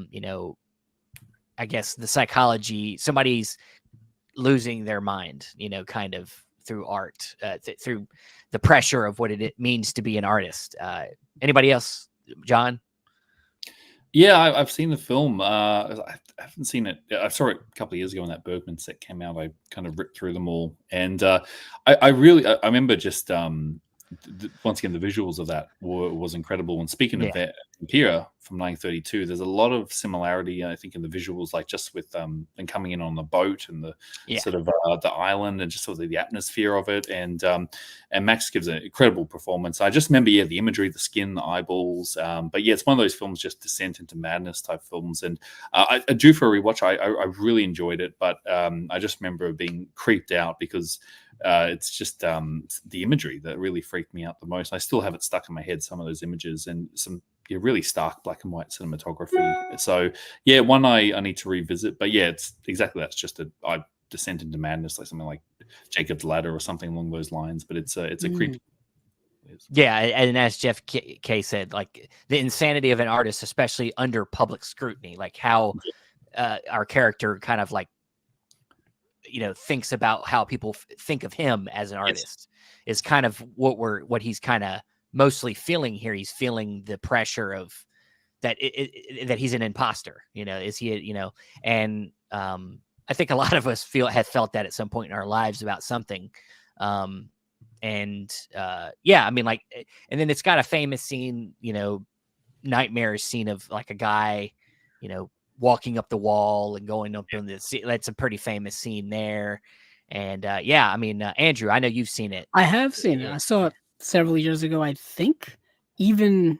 guess the psychology, somebody's losing their mind, kind of through art, through the pressure of what it means to be an artist. Anybody else, John? Yeah, I've seen the film. I haven't seen it. I saw it a couple of years ago when that Bergman set came out. I kind of ripped through them all, and I remember just once again the visuals of that was incredible. And speaking of Vampira from 1932, there's a lot of similarity, I think, in the visuals, like just with them coming in on the boat and the sort of the island and just sort of the atmosphere of it. And Max gives an incredible performance. I just remember, the imagery, the skin, the eyeballs. But yeah, it's one of those films, just descent into madness type films. And I due for a rewatch. I really enjoyed it, but I just remember being creeped out because it's just the imagery that really freaked me out the most. I still have it stuck in my head, some of those images, and some really stark black and white cinematography. So yeah, one I need to revisit. But yeah, it's exactly that's just I descent into madness, like something like Jacob's Ladder or something along those lines. But it's a creepy. Yeah, and as Jeff K said, like the insanity of an artist, especially under public scrutiny, like how our character kind of like, thinks about how people think of him as an artist is kind of what he's kind of mostly feeling here. He's feeling the pressure of that that he's an imposter. Is he? And I think a lot of us have felt that at some point in our lives about something. And I mean, like, and then it's got a famous scene, nightmare scene of like a guy, walking up the wall and going up in the sea. That's a pretty famous scene there. And I mean, Andrew, I know you've seen it. I have seen it. I saw it several years ago, I think. Even,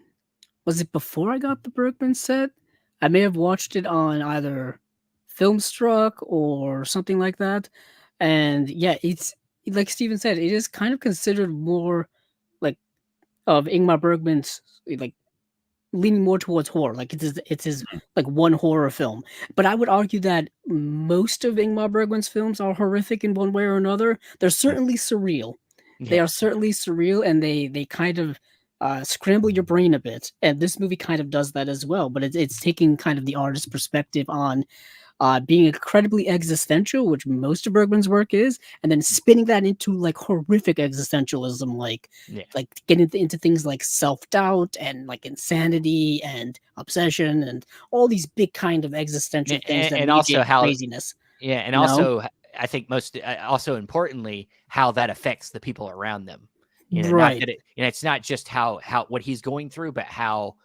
was it before I got the Bergman set? I may have watched it on either Filmstruck or something like that. And yeah, it's like Steven said, it is kind of considered more like of Ingmar Bergman's like leaning more towards horror. Like it's his like one horror film. But I would argue that most of Ingmar Bergman's films are horrific in one way or another. They're certainly surreal. They Yeah. are certainly surreal, and they kind of scramble your brain a bit. And this movie kind of does that as well. But it's taking kind of the artist's perspective on being incredibly existential, which most of Bergman's work is, and then spinning that into like horrific existentialism, Yeah. like getting into things like self-doubt and like insanity and obsession and all these big kind of existential things that And also mediate how, craziness. yeah, and You know, also I think most also importantly how that affects the people around them. Not right? that it's not just how what he's going through, but how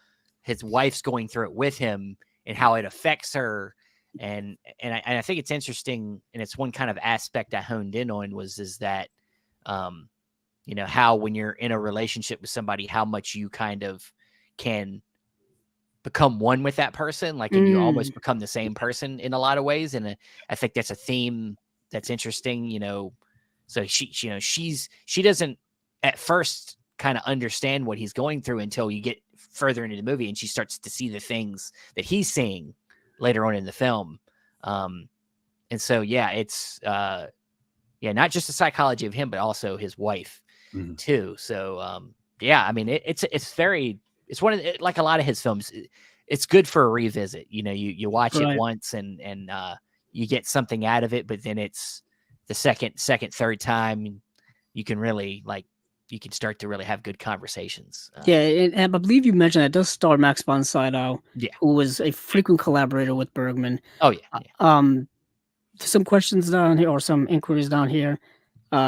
his wife's going through it with him and how it affects her. And I think it's interesting, and it's one kind of aspect I honed in on is that, how when you're in a relationship with somebody, how much you kind of can become one with that person, like, and you Mm, almost become the same person in a lot of ways. And I think that's a theme that's interesting. So she doesn't at first kind of understand what he's going through until you get further into the movie, and she starts to see the things that he's seeing later on in the film. And so, yeah, it's not just the psychology of him, but also his wife too. So, yeah, I mean, it's one of like a lot of his films. It's good for a revisit. You watch it right. once and you get something out of it, but then it's the second, third time you can really you can start to really have good conversations. Yeah, and I believe you mentioned it does star Max von Sydow, Yeah. who was a frequent collaborator with Bergman. Oh yeah. Uh, Yeah. Um, some questions down here or some inquiries down here.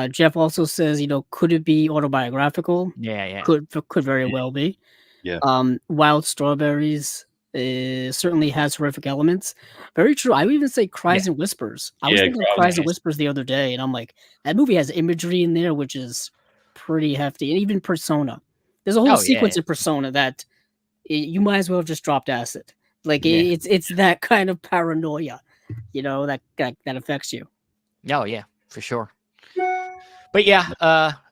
Jeff also says, could it be autobiographical? Yeah. Yeah. Could very well be. Yeah. Wild Strawberries certainly has horrific elements. Very true. I would even say Yeah. Cries and Whispers. I was Yeah, thinking of Cries and Whispers the other day, and I'm like, that movie has imagery in there, which is pretty hefty. And even Persona. There's a whole Oh yeah. sequence in Persona that you might as well have just dropped acid. Like Yeah. it's that kind of paranoia, that affects you. Oh yeah, for sure. But yeah,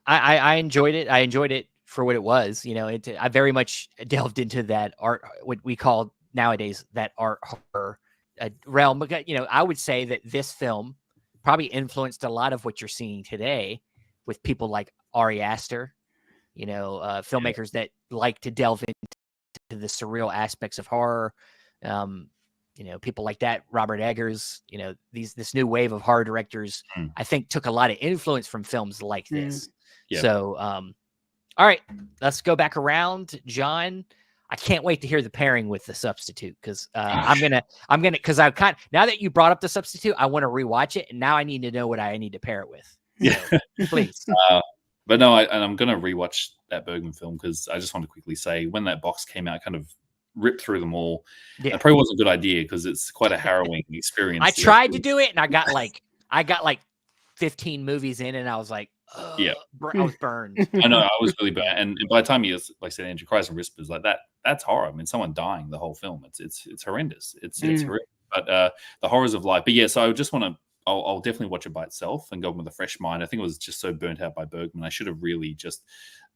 I enjoyed it. I enjoyed it for what it was. I very much delved into that art, what we call nowadays that art horror realm. Because I would say that this film probably influenced a lot of what you're seeing today with people like Ari Aster. Filmmakers that like to delve into the surreal aspects of horror. People like that, Robert Eggers, this new wave of horror directors, I think took a lot of influence from films like this. Yeah. So, all right, let's go back around. John, I can't wait to hear the pairing with The Substitute, because I'm gonna, because now that you brought up The Substitute, I want to rewatch it, and now I need to know what I need to pair it with. Yeah. So, please. But no, I'm going to rewatch that Bergman film, because I just want to quickly say, when that box came out, I kind of ripped through them all. Yeah. It probably wasn't a good idea, because it's quite a harrowing experience. I tried to do it, and I got like 15 movies in, and I was like, yeah, I was burned. I know, I was really bad. And by the time you, like I said, Andrew, Cries and Whispers, like that's horror. I mean, someone dying the whole film. It's horrendous. It's horrific. But the horrors of life. But yeah, so I just want to. I'll definitely watch it by itself and go with a fresh mind. I think it was just so burnt out by Bergman. I should have really just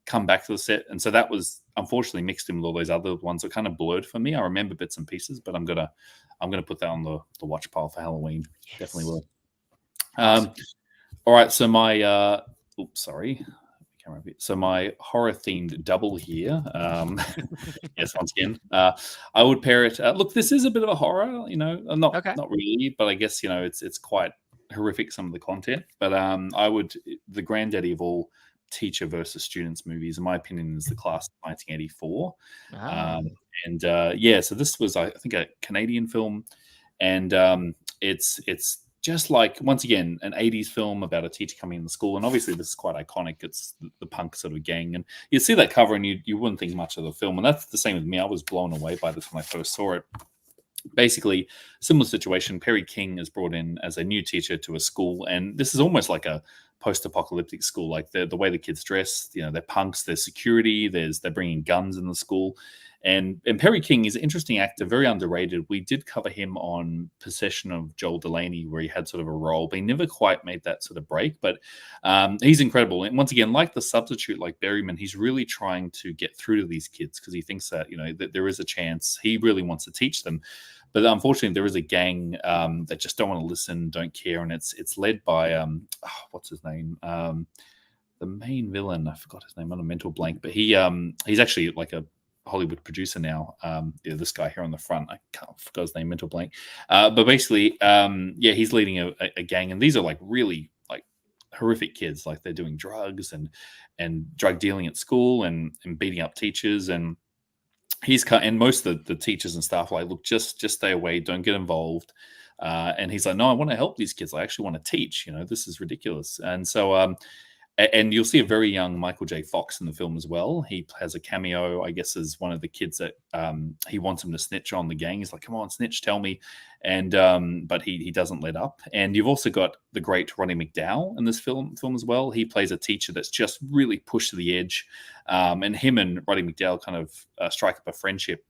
come back to the set. And so that was unfortunately mixed in with all those other ones that kind of blurred for me. I remember bits and pieces, but I'm gonna put that on the watch pile for Halloween. Yes. Definitely will. Awesome. All right. So my So my horror themed double here. Yes, once again, I would pair it. Look, this is a bit of a horror, not really, but I guess it's quite horrific, some of the content. But the granddaddy of all teacher versus students movies, in my opinion, is The Class of 1984. So this was, I think, a Canadian film, and it's just like, once again, an 80s film about a teacher coming into school. And obviously this is quite iconic. It's the punk sort of gang. And you see that cover and you wouldn't think much of the film. And that's the same with me. I was blown away by this when I first saw it. Basically, similar situation. Perry King is brought in as a new teacher to a school. And this is almost like a post-apocalyptic school. Like the way the kids dress, you know, they're punks, there's security, they're bringing guns in the school. And Perry King is an interesting actor, very underrated. We did cover him on Possession of Joel Delaney, where he had sort of a role, but he never quite made that sort of break. But he's incredible. And once again, like The Substitute, like Berryman, he's really trying to get through to these kids because he thinks that, you know, that there is a chance. He really wants to teach them. But unfortunately, there is a gang that just don't want to listen, don't care. And it's led by, what's his name? The main villain, I forgot his name, on a mental blank, but he's actually like a Hollywood producer now. This guy here on the front, I forgot his name, mental blank. But basically, he's leading a gang, and these are like really like horrific kids. Like they're doing drugs and drug dealing at school and beating up teachers. And and most of the teachers and staff are like, look, just stay away, don't get involved. And he's like, no, I want to help these kids. I actually want to teach. You know, this is ridiculous. And so and you'll see a very young Michael J. Fox in the film as well. He has a cameo, I guess, as one of the kids that he wants him to snitch on the gang. He's like, come on, snitch, tell me. And but he doesn't let up. And you've also got the great Roddy McDowall in this film as well. He plays a teacher that's just really pushed to the edge. And him and Roddy McDowall kind of strike up a friendship.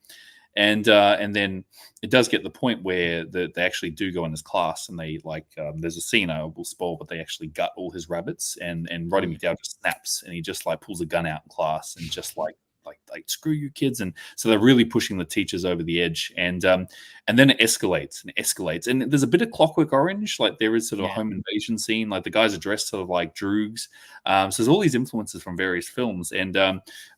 And then it does get the point where they actually do go in his class, and they like there's a scene I will spoil, but they actually gut all his rabbits, and Roddy McDowall just snaps, and he just like pulls a gun out in class and just like screw you kids. And so they're really pushing the teachers over the edge, and then it escalates, and there's a bit of Clockwork Orange, like there is sort of a home invasion scene, like the guys are dressed sort of like droogs. So there's all these influences from various films, and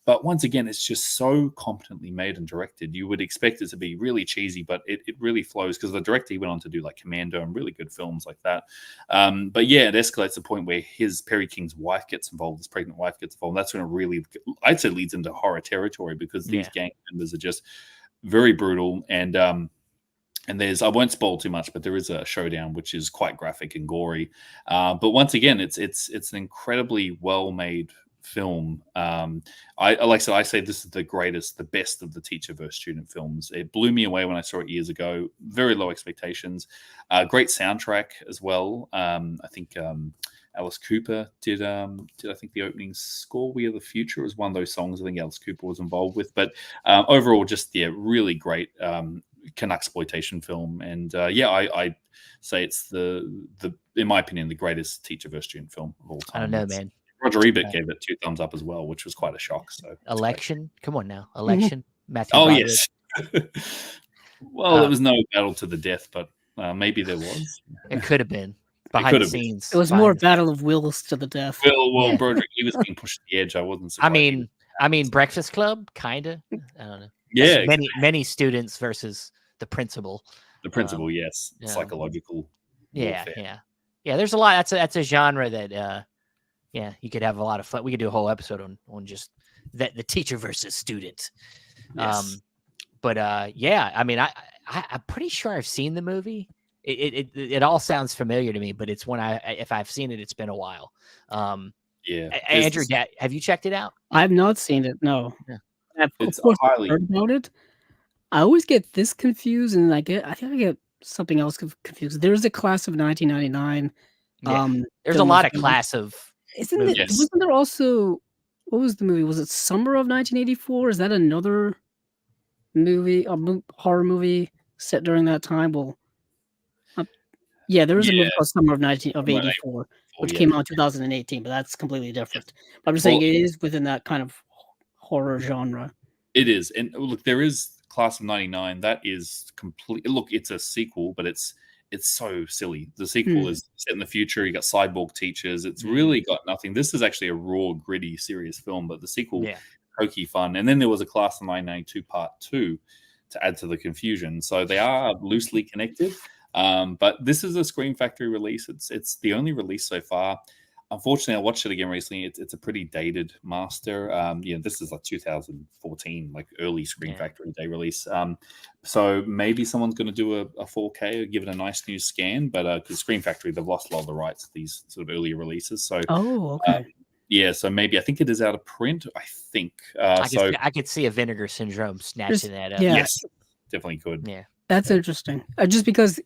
but once again, it's just so competently made and directed. You would expect it to be really cheesy, but it really flows, because the director, he went on to do like Commando and really good films like that. But yeah, it escalates to the point where Perry King's wife gets involved, his pregnant wife gets involved. That's when it really, I'd say, leads into horror territory, because these gang members are just very brutal. And there's, I won't spoil too much, but there is a showdown which is quite graphic and gory. But once again, it's an incredibly well-made film. Like I said, I say this is the best of the teacher versus student films. It blew me away when I saw it years ago. Very low expectations. Great soundtrack as well. I think Alice Cooper did I think the opening score, We Are the Future, was one of those songs I think Alice Cooper was involved with. But overall, just really great Canucksploitation film. And I say it's the in my opinion the greatest teacher versus student film of all time. I don't know, man. Roger Ebert gave it 2 thumbs up as well, which was quite a shock. So Election, come on now, Election. Matthew. Oh Broderick. yes. Well, there was no battle to the death, but maybe there was. It could have been behind the scenes. It was more battle of wills to the death. Well, Broderick, he was being pushed to the edge. I wasn't surprised. I mean, Breakfast Club, kind of. I don't know. Yeah, many students versus the principal. The principal, yes, psychological. Yeah. There's a lot. That's a genre that. You could have a lot of fun. We could do a whole episode on just that, the teacher versus student. Yes. I mean, I'm pretty sure I've seen the movie. It all sounds familiar to me, but it's when if I've seen it, it's been a while. Andrew, have you checked it out? I've not seen it. No. Yeah. Of course, I've heard about it. I always get this confused, and I think I get something else confused. There is a Class of 1999. There's a lot of class of. Isn't it? Yes. Wasn't there also? What was the movie? Was it Summer of 1984? Is that another movie, horror movie set during that time? Well, there was a movie called Summer of 1984, which came out in 2018, but that's completely different. But I'm just saying it is within that kind of horror genre. It is, and look, there is Class of 99. That is complete. Look, it's a sequel, but it's so silly. The sequel is set in the future. You got cyborg teachers. It's really got nothing. This is actually a raw, gritty, serious film, but the sequel, hokey fun. And then there was a Class of 992 Part 2 to add to the confusion. So they are loosely connected. But this is a Scream Factory release. It's the only release so far. Unfortunately, I watched it again recently. It's a pretty dated master. This is like 2014, like early Scream Factory Day release. So maybe someone's going to do a 4K or give it a nice new scan. But because Scream Factory, they've lost a lot of the rights to these sort of earlier releases. So okay. So maybe I think it is out of print. I think I could see a Vinegar Syndrome snatching that up. Yes, definitely could. Yeah, that's interesting. Just because,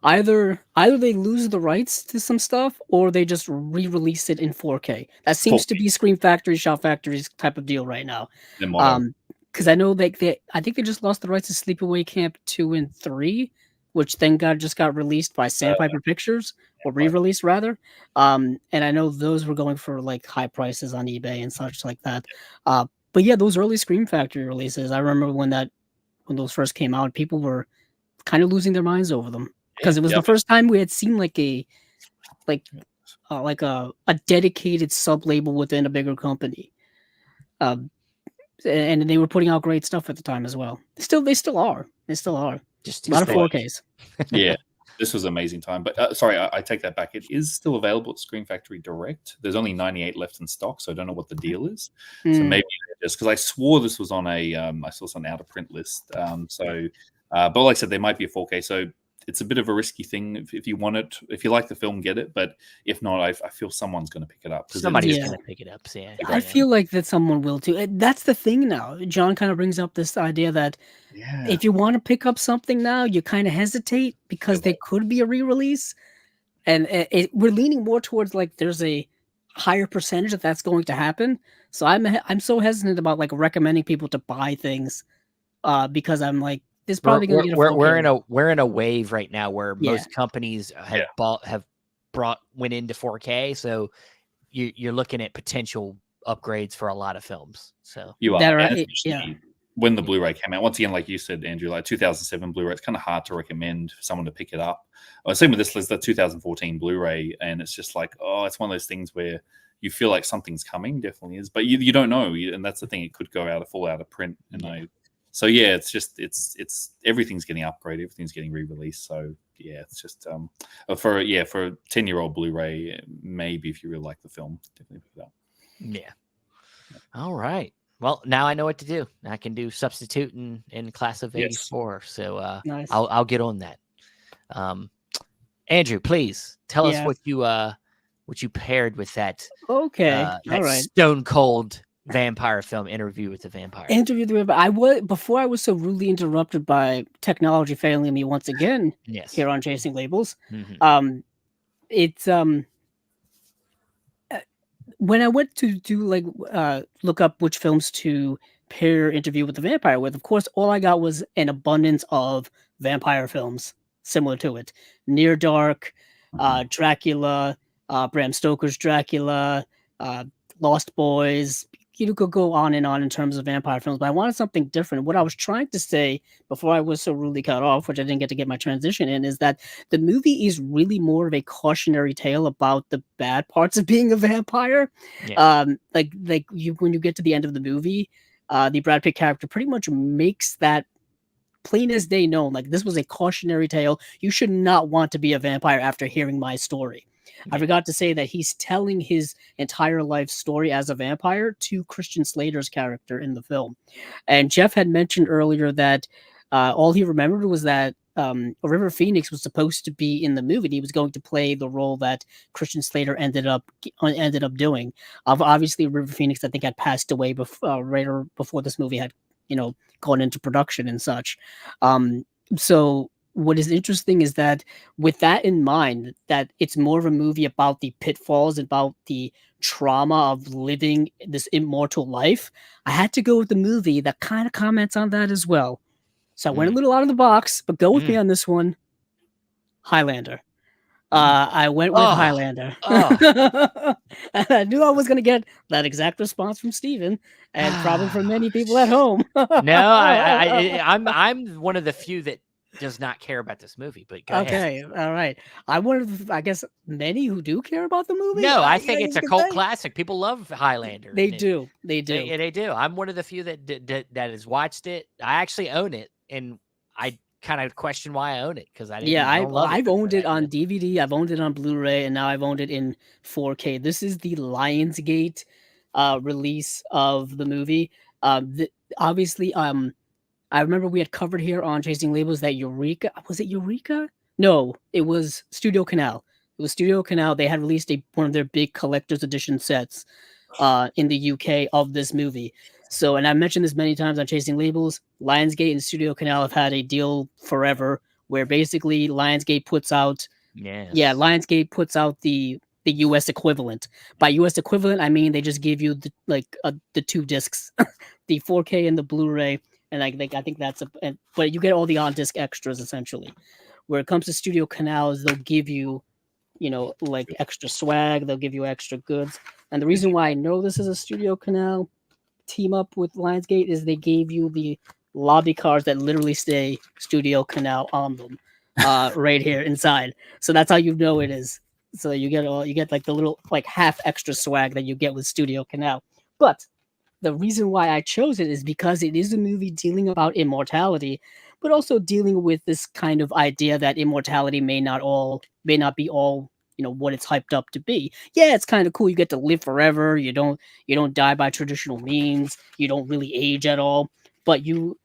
Either they lose the rights to some stuff or they just re-release it in 4K. That seems to 4K, be Scream Factory, Shout Factory's type of deal right now. their motto. Because I know I think they just lost the rights to Sleepaway Camp 2 and 3, which then just got released by Sandpiper Pictures, or Right. re-released rather. And I know those were going for like high prices on eBay and such like that. But yeah, those early Scream Factory releases, I remember when those first came out, people were kind of losing their minds over them because it was the first time we had seen like like a dedicated sub label within a bigger company. And they were putting out great stuff at the time as well. They still are. Just A lot of explain. 4Ks. Yeah, this was an amazing time. But sorry, I take that back. It is still available at Screen Factory Direct. There's only 98 left in stock, so I don't know what the deal is. So maybe just because I swore this was on I saw some out of print list. But like I said, there might be a 4K. So it's a bit of a risky thing. If you want it, if you like the film, get it. But if not, I feel someone's going to pick it up. Somebody's going to pick it up. So yeah, I feel like that someone will too. That's the thing now. John kind of brings up this idea that if you want to pick up something now, you kind of hesitate because there could be a re-release. And we're leaning more towards like there's a higher percentage that's going to happen. So I'm so hesitant about like recommending people to buy things because I'm like, it's probably going to get a we're in a wave right now where most companies have went into 4K, so you're looking at potential upgrades for a lot of films. So you are, when the Blu-ray came out, once again, like you said, Andrew, like 2007 Blu-ray, it's kind of hard to recommend for someone to pick it up. Same with this list, the 2014 Blu-ray, and it's just like, it's one of those things where you feel like something's coming, definitely is, but you don't know, and that's the thing. It could fall out of print, and So yeah, it's just it's everything's getting upgraded, everything's getting re-released. So yeah, it's just for a 10-year-old Blu-ray, maybe if you really like the film, definitely pick it up. Yeah. All right. Well, now I know what to do. I can do substitute in class of '84. So nice. I'll get on that. Andrew, please tell us what you paired with that. Okay. All right. Stone cold vampire film, Interview with the Vampire. Before I was so rudely interrupted by technology failing me once again here on Chasing Labels. Mm-hmm. It's when I went to look up which films to pair Interview with the Vampire with, of course, all I got was an abundance of vampire films similar to it. Near Dark, Dracula, Bram Stoker's Dracula, Lost Boys. You could go on and on in terms of vampire films, but I wanted something different. What I was trying to say before I was so rudely cut off, which I didn't get my transition in, is that the movie is really more of a cautionary tale about the bad parts of being a vampire. Yeah. When you get to the end of the movie, the Brad Pitt character pretty much makes that plain as day known. Like, this was a cautionary tale. You should not want to be a vampire after hearing my story. I forgot to say that he's telling his entire life story as a vampire to Christian Slater's character in the film. And Jeff had mentioned earlier that all he remembered was that River Phoenix was supposed to be in the movie. And he was going to play the role that Christian Slater ended up doing. Obviously, River Phoenix, I think, had passed away right before this movie had gone into production and such. So what is interesting is that with that in mind, that it's more of a movie about the pitfalls, about the trauma of living this immortal life, I had to go with the movie that kind of comments on that as well. So I went a little out of the box, but go with me on this one. Highlander. I went with Highlander. And I knew I was going to get that exact response from Steven and probably from many people at home. No, I'm one of the few that does not care about this movie, but go ahead. All right. I guess many who do care about the movie. No, I think it's a cult classic. People love Highlander. They do. They do. I'm one of the few that has watched it. I actually own it, and I kind of question why I own it because I've owned it on DVD, I've owned it on Blu-ray, and now I've owned it in 4K. This is the Lionsgate release of the movie. Obviously, I remember we had covered here on Chasing Labels that Eureka, was it Eureka? No, it was Studio Canal. It was Studio Canal. They had released one of their big collector's edition sets in the UK of this movie. So, and I mentioned this many times on Chasing Labels, Lionsgate and Studio Canal have had a deal forever where basically Lionsgate puts out Yes. Lionsgate puts out the US equivalent. By US equivalent, I mean they just give you the 2 discs, the 4K and the Blu-ray, and I think that's but you get all the on disc extras essentially. Where it comes to Studio Canals, they'll give you, like extra swag, they'll give you extra goods. And the reason why I know this is a Studio Canal team up with Lionsgate is they gave you the lobby cards that literally say Studio Canal on them, right here inside. So that's how you know it is. So you get like the little like half extra swag that you get with Studio Canal. But the reason why I chose it is because it is a movie dealing about immortality, but also dealing with this kind of idea that immortality may not be all what it's hyped up to be. Yeah, it's kind of cool. You get to live forever. You don't die by traditional means. You don't really age at all. But you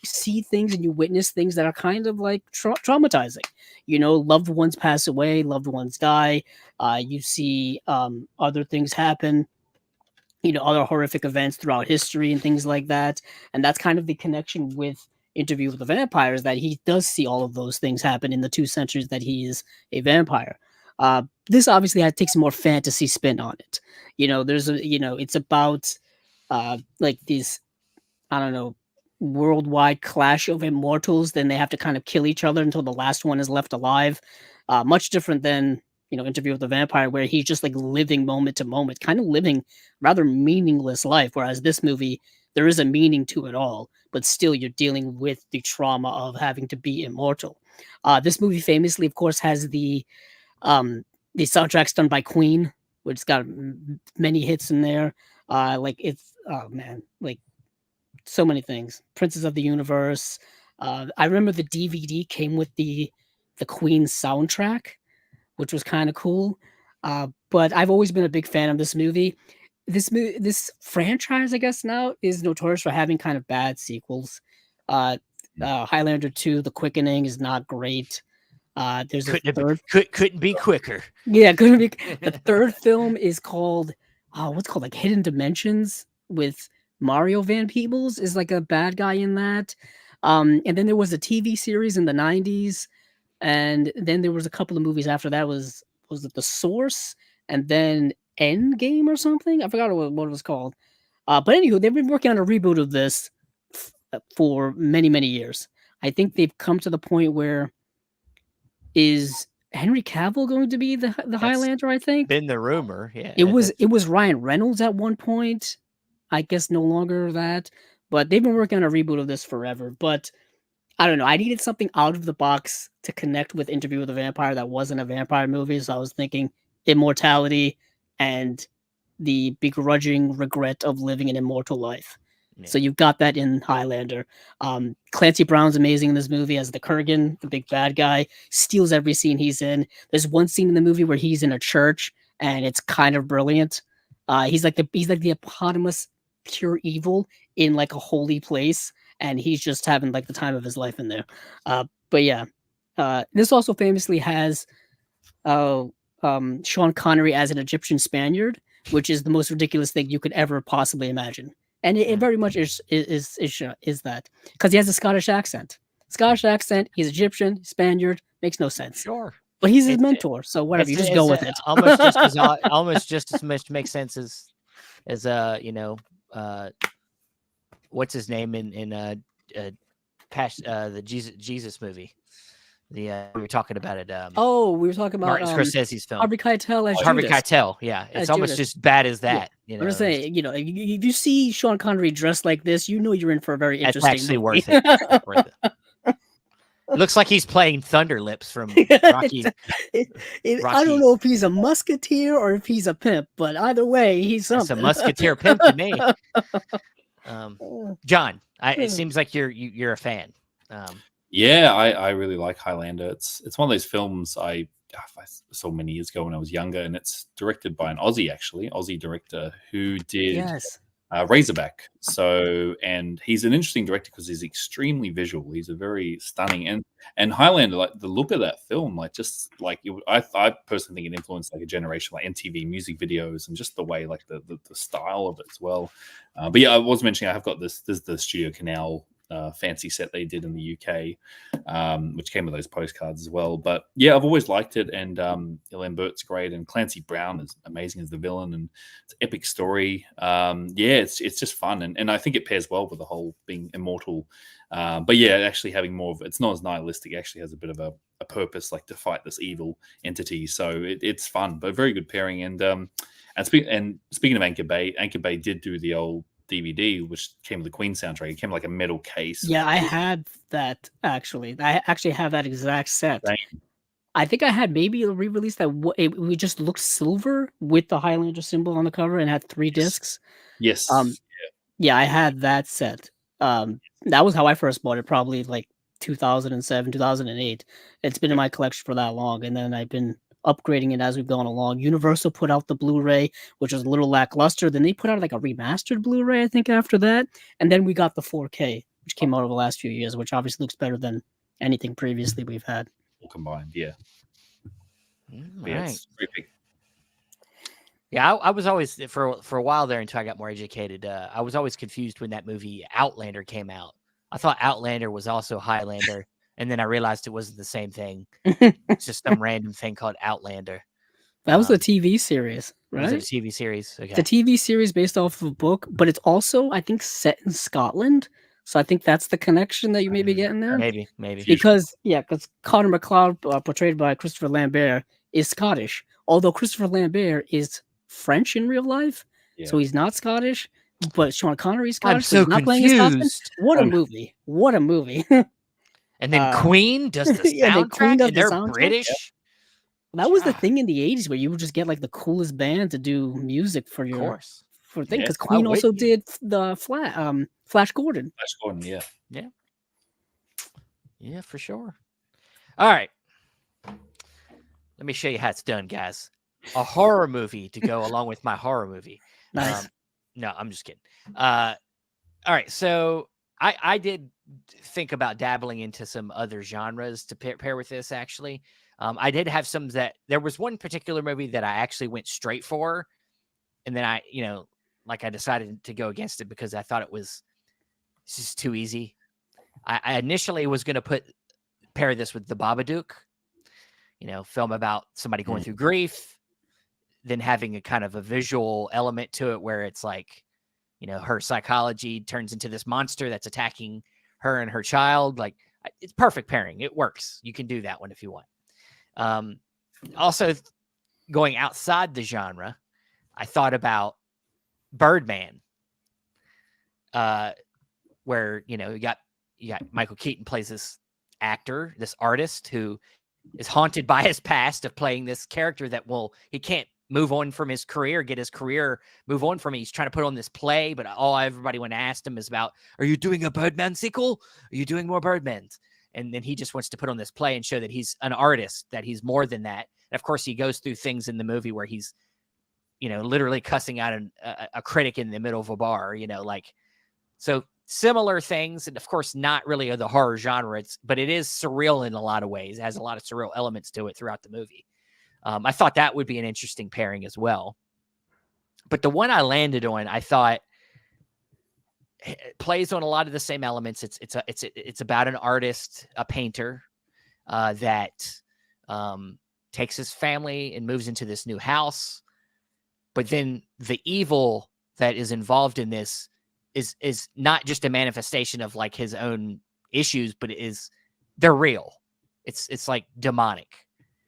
see things and you witness things that are kind of like traumatizing. Loved ones pass away, loved ones die. You see other things happen, other horrific events throughout history and things like that. And that's kind of the connection with Interview with the Vampires, that he does see all of those things happen in the 2 centuries that he is a vampire. This obviously takes a more fantasy spin on it. It's about like these, I don't know, worldwide clash of immortals. Then they have to kind of kill each other until the last one is left alive. Much different than Interview with the Vampire, where he's just like living moment to moment, kind of living rather meaningless life. Whereas this movie, there is a meaning to it all, but still you're dealing with the trauma of having to be immortal. This movie famously, of course, has the soundtrack's done by Queen, which got many hits in there. Like it's oh man, like so many things. Princess of the Universe. I remember the DVD came with the Queen soundtrack, which was kind of cool. But I've always been a big fan of this movie. This franchise, I guess now, is notorious for having kind of bad sequels. Highlander 2, The Quickening, is not great. There's a third. Couldn't be quicker. Yeah, couldn't be. The third film is called what's called like Hidden Dimensions, with Mario Van Peebles is like a bad guy in that. And then there was a TV series in the 90s, and then there was a couple of movies after that. Was it The Source, and then Endgame or something? I forgot what it was called. But anywho, they've been working on a reboot of this for many, many years. I think they've come to the point where, is Henry Cavill going to be the Highlander? I think been the rumor. Yeah, it was Ryan Reynolds at one point. I guess no longer that, but they've been working on a reboot of this forever. But I don't know. I needed something out of the box to connect with Interview with a Vampire that wasn't a vampire movie. So I was thinking immortality and the begrudging regret of living an immortal life. Yeah. So you've got that in Highlander. Clancy Brown's amazing in this movie as the Kurgan, the big bad guy, steals every scene he's in. There's one scene in the movie where he's in a church, and it's kind of brilliant. He's like the eponymous pure evil in like a holy place, and he's just having like the time of his life in there. But yeah, this also famously has Sean Connery as an Egyptian Spaniard, which is the most ridiculous thing you could ever possibly imagine. And it very much is that, because he has a Scottish accent. He's Egyptian, Spaniard, makes no sense. Sure. But he's his mentor, so whatever, you just go with it. Almost just as much makes sense as what's his name in the Jesus movie. We were talking about it. We were talking about Martin Scorsese's film. Harvey Keitel as Harvey Judas. Keitel, yeah, it's almost Judas. Just bad as that. Yeah. I'm just saying, if you see Sean Connery dressed like this, you're in for a very interesting. That's actually worth it. It looks like he's playing Thunderlips from Rocky. I don't know if he's a musketeer or if he's a pimp, but either way, he's something. It's a musketeer pimp to me. John, it seems like you're a fan. Yeah, I really like Highlander. It's one of those films I saw many years ago when I was younger, and it's directed by an Aussie director who did Razorback. And he's an interesting director because he's extremely visual. He's a very stunning and Highlander, like the look of that film, like just like I personally think it influenced like a generation, like MTV music videos and just the way like the style of it as well. But yeah, I was mentioning I have got this. There's the Studio Canal fancy set they did in the UK, which came with those postcards as well. But yeah, I've always liked it, and Elaine Burt's great, and Clancy Brown is amazing as the villain, and it's an epic story. Yeah, it's just fun, and I think it pairs well with the whole being immortal. But yeah, actually having more of it's not as nihilistic. It actually has a bit of a purpose, like to fight this evil entity. So it's fun, but very good pairing. And speaking of Anchor Bay did do the old DVD, which came with the Queen soundtrack. It came like a metal case. Yeah, I had that actually. I actually have that exact set. Same. I think I had maybe a re-release that it just looked silver with the Highlander symbol on the cover and had 3 discs. Yes. Yeah, I had that set. That was how I first bought it, probably like 2007, 2008. It's been in my collection for that long, and then I've been upgrading it as we've gone along. Universal put out the Blu-ray, which was a little lackluster. Then they put out like a remastered Blu-ray, I think, after that. And then we got the 4K, which came out over the last few years, which obviously looks better than anything previously we've had. All combined, yeah. Right. It's very big. Yeah, I was always for a while there until I got more educated. I was always confused when that movie Outlander came out. I thought Outlander was also Highlander, and then I realized it wasn't the same thing. It's just some random thing called Outlander. That was the TV series, right? Was it a TV series? Okay. It's a TV series based off of a book, but it's also, I think, set in Scotland. So I think that's the connection that you may be getting there. Maybe. Because Connor McLeod, portrayed by Christopher Lambert, is Scottish. Although Christopher Lambert is French in real life, so he's not Scottish. But Sean Connery's Scottish. I'm so he's not playing a Scotsman. confused. What a movie! What a movie! And then Queen does the soundtrack, Yeah, then Queen does and the they're soundtrack. British. That was the thing in the 80s where you would just get like the coolest band to do music for Of your course. for thing, Yeah. because Queen Wait. also did the Flash Gordon. Flash Gordon, yeah. Yeah, for sure. All right. Let me show you how it's done, guys. A horror movie to go along with my horror movie. Nice. No, I'm just kidding. All right. So I did think about dabbling into some other genres to pair with this, actually. I did have some that there was one particular movie that I actually went straight for. And then I decided to go against it because I thought it's just too easy. I initially was going to pair this with The Babadook, film about somebody going through grief, then having a kind of a visual element to it where it's like, her psychology turns into this monster that's attacking her and her child. Like, it's perfect pairing. It works. You can do that one if you want. Also, going outside the genre, I thought about Birdman, where you got Michael Keaton plays this actor, this artist who is haunted by his past of playing this character that he can't move on from his career, get his career move on from it. He's trying to put on this play, but everybody when asked him is about, are you doing a Birdman sequel? Are you doing more Birdmans? And then he just wants to put on this play and show that he's an artist, that he's more than that. And of course, he goes through things in the movie where he's, literally cussing out a critic in the middle of a bar, so similar things. And of course, not really of the horror genre, but it is surreal in a lot of ways. It has a lot of surreal elements to it throughout the movie. I thought that would be an interesting pairing as well. But the one I landed on, I thought it plays on a lot of the same elements. It's about an artist, a painter, that takes his family and moves into this new house. But then the evil that is involved in this is not just a manifestation of like his own issues, but they're real. It's like demonic.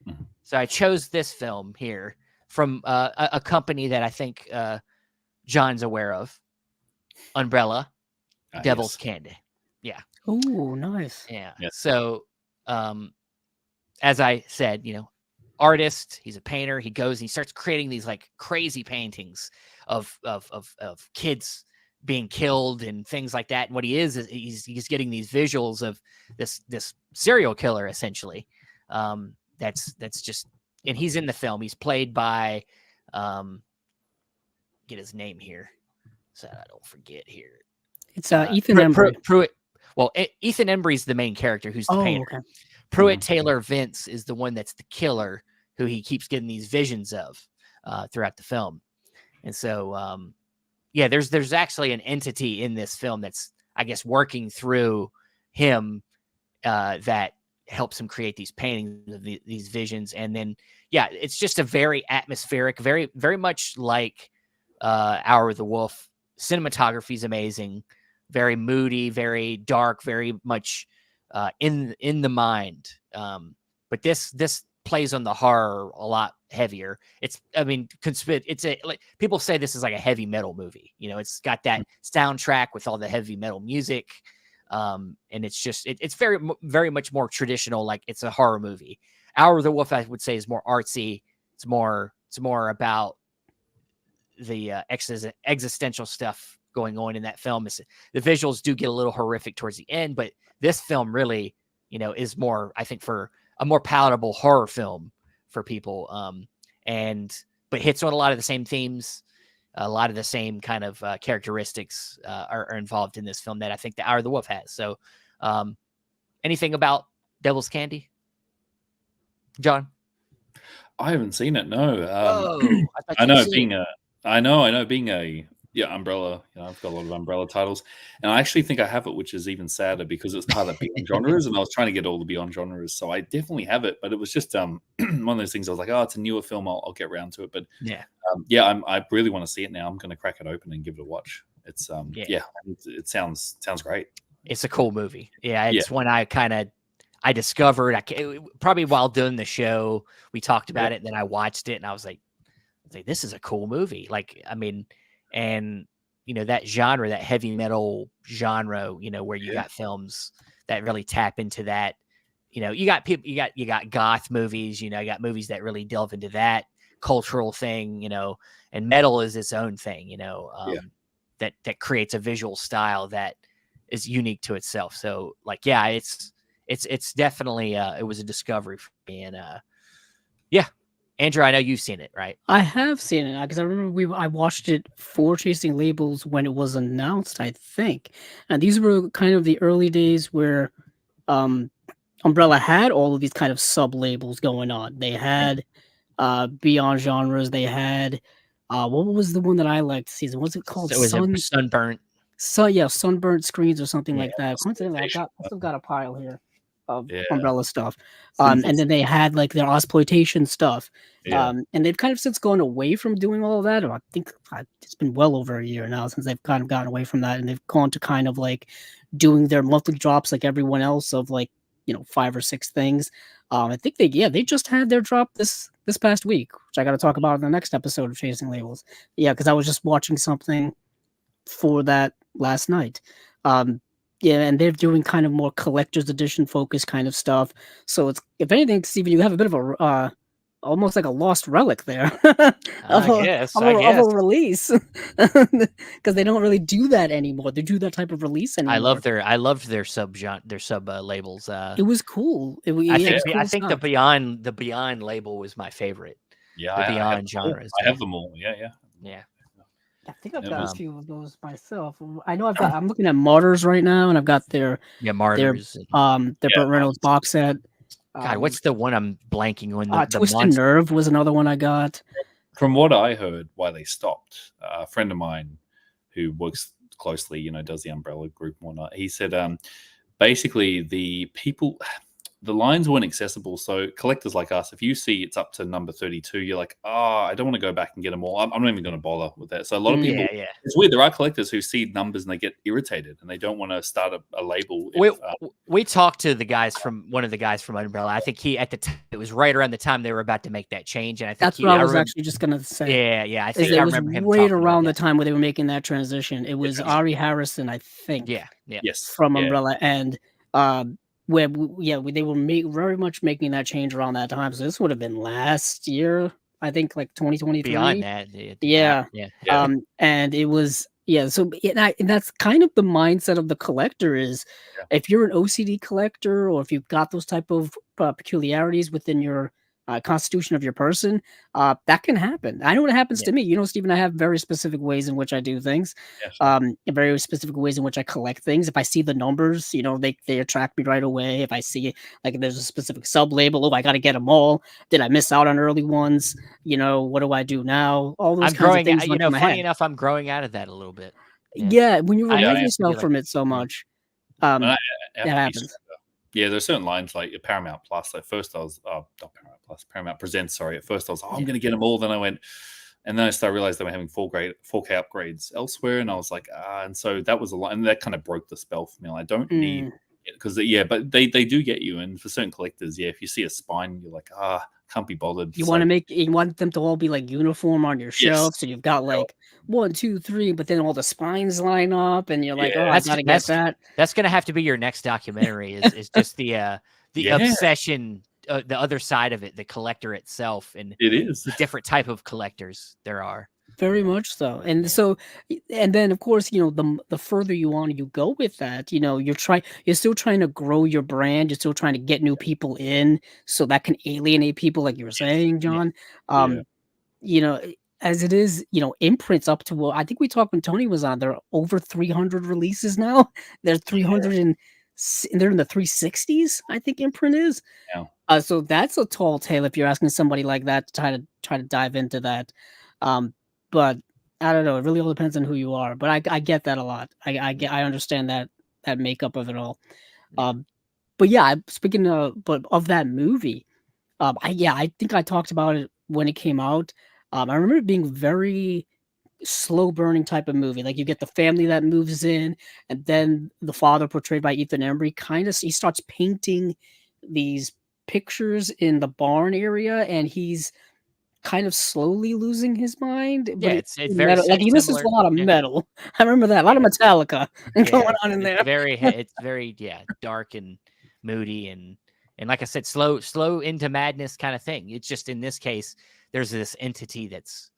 Mm-hmm. So I chose this film here from a company that I think John's aware of, Umbrella, Devil's Candy. Yeah. Oh, nice. Yeah. Yes. So, as I said, artist, he's a painter. He goes and he starts creating these like crazy paintings of kids being killed and things like that. And what he is he's getting these visuals of this serial killer essentially. That's just, and he's in the film. He's played by, get his name here so I don't forget here. It's Ethan Embry. Pruitt. Well, Ethan Embry's the main character who's the painter. Okay. Pruitt Taylor Vince is the one that's the killer who he keeps getting these visions of throughout the film. And so, there's actually an entity in this film that's I guess, working through him that helps him create these paintings of these visions. And then, yeah, it's just a very atmospheric, very, very much like Hour of the Wolf. Cinematography is amazing, very moody, very dark, very much in the mind. But this plays on the horror a lot heavier. It's, I mean, it's a, like, people say this is like a heavy metal movie. You know, it's got that soundtrack with all the heavy metal music. And it's just, it's very, very much more traditional. Like, it's a horror movie. Hour of the Wolf, I would say, is more artsy. It's more about the existential stuff going on in that film. The visuals do get a little horrific towards the end, but this film really, you know, is more, I think, for a more palatable horror film for people. But hits on a lot of the same themes. A lot of the same kind of characteristics are involved in this film that I think the Hour of the Wolf has. So, anything about Devil's Candy, John? I haven't seen it. No. I know being a Umbrella. You know, I've got a lot of Umbrella titles, and I actually think I have it, which is even sadder because it's part of Beyond Genres, and I was trying to get all the Beyond Genres, so I definitely have it. But it was just one of those things. I was like, oh, it's a newer film. I'll get around to it. But I really want to see it now. I'm going to crack it open and give it a watch. It's it sounds great. It's a cool movie. Yeah, it's one I discovered. Probably while doing the show, we talked about it, and then I watched it, and I was like, this is a cool movie. Like, I mean, and you know, that genre, that heavy metal genre, you know, where you got films that really tap into that. You know, you got people, you got goth movies, you know, you got movies that really delve into that cultural thing, you know, and metal is its own thing, you know, that creates a visual style that is unique to itself. So, like, yeah, it's definitely it was a discovery for me. And Andrew, I know you've seen it, right? I have seen it because I remember I watched it for Chasing Labels when it was announced, I think. And these were kind of the early days where Umbrella had all of these kind of sub labels going on. They had Beyond Genres. They had what was the one that I liked this season? What's it called? So it was Sunburnt. Sunburnt Screens or something like that. Coincidentally, I still got a pile here of Umbrella stuff. And then they had like their exploitation stuff. And they've kind of since gone away from doing all of that. I think it's been well over a year now since they've kind of gotten away from that, and they've gone to kind of like doing their monthly drops like everyone else of like, you know, 5 or 6 things. I think they just had their drop this past week, which I got to talk about in the next episode of Chasing Labels. Yeah, because I was just watching something for that last night. And they're doing kind of more collector's edition focus kind of stuff. So it's, if anything, Steven, you have a bit of a almost like a lost relic there of a release, because they don't really do that anymore. They do that type of release anymore. I loved their sub labels. It was cool. I think the Beyond label was my favorite. Yeah, the Beyond Genres. I have them all. Yeah. I think I've got a few of those myself. I know I'm looking at Martyrs right now, and I've got their Martyrs. Their Burt Reynolds box set. God, what's the one I'm blanking on? The Twisted Nerve was another one I got. From what I heard, why they stopped, a friend of mine who works closely, you know, does the Umbrella Group and whatnot, he said basically the lines weren't accessible. So collectors like us, if you see it's up to number 32, you're like, I don't want to go back and get them all. I'm not even going to bother with that. So a lot of people, it's weird. There are collectors who see numbers and they get irritated and they don't want to start a label. We talked to one of the guys from Umbrella. I think it was right around the time they were about to make that change. And I think that's what I was actually just going to say. Yeah. I think I remember him right around the time where they were making that transition. It was Ari Harrison, I think. Yes. From Umbrella. And, where they were very much making that change around that time. So this would have been last year, I think, like 2023. Beyond that, yeah. And it was So and that's kind of the mindset of the collector is, if you're an OCD collector or if you've got those type of peculiarities within your constitution of your person, that can happen. I know it happens to me. You know, Stephen, I have very specific ways in which I do things. Very specific ways in which I collect things. If I see the numbers, you know, they attract me right away. If I see like there's a specific sub label, I got to get them all. Did I miss out on early ones? You know, what do I do now? All those kinds of things. You know, funny enough, I'm growing out of that a little bit. Yeah, when you I remove have used to be yourself like from that. it so Yeah. much, And I have that to be happens. yeah, there's certain lines like Paramount Plus. At first, I was not Paramount Plus, Paramount Presents. Sorry, at first I was I'm Yeah. going to get them all. Then I went, and then I started realizing they were having 4K upgrades elsewhere, and I was like, and so that was a lot, and that kind of broke the spell for me. I don't need because but they do get you, and for certain collectors, if you see a spine, you're like, can't be bothered. You So want them to all be like uniform on your yes, shelf, so you've got like 1, 2, 3, but then all the spines line up, and you're like, oh, I yeah, gotta get that. That's gonna have to be your next documentary. Is just the yeah, obsession, the other side of it, the collector itself, and it is. the different type of collectors there are. Very much so. And Yeah. so and then of course, the further you go with that, you're still trying to grow your brand, you're still trying to get new people in, so that can alienate people like you were Yes, saying, Yeah. John. yeah, Um, as it is, imprints up to, well, I think we talked when Tony was on, there are over 300 releases now. They're yeah. 300 and they're in the 360s, I think imprint is. Now, So that's a tall tale if you're asking somebody like that to try to dive into that. Um, but I don't know. It really all depends on who you are. But I get that a lot. I understand that makeup of it all. Yeah. But yeah, speaking of that movie, I think I talked about it when it came out. I remember it being very slow burning type of movie. Like you get the family that moves in, and then the father portrayed by Ethan Embry he starts painting these pictures in the barn area, and he's kind of slowly losing his mind. Yeah, But it's very metal, like he listens to similar. a lot of Yeah. metal. I remember that, a lot of Yeah. Metallica Yeah, going on in there. it's very dark and moody and like I said, slow into madness kind of thing. It's just in this case, there's this entity that's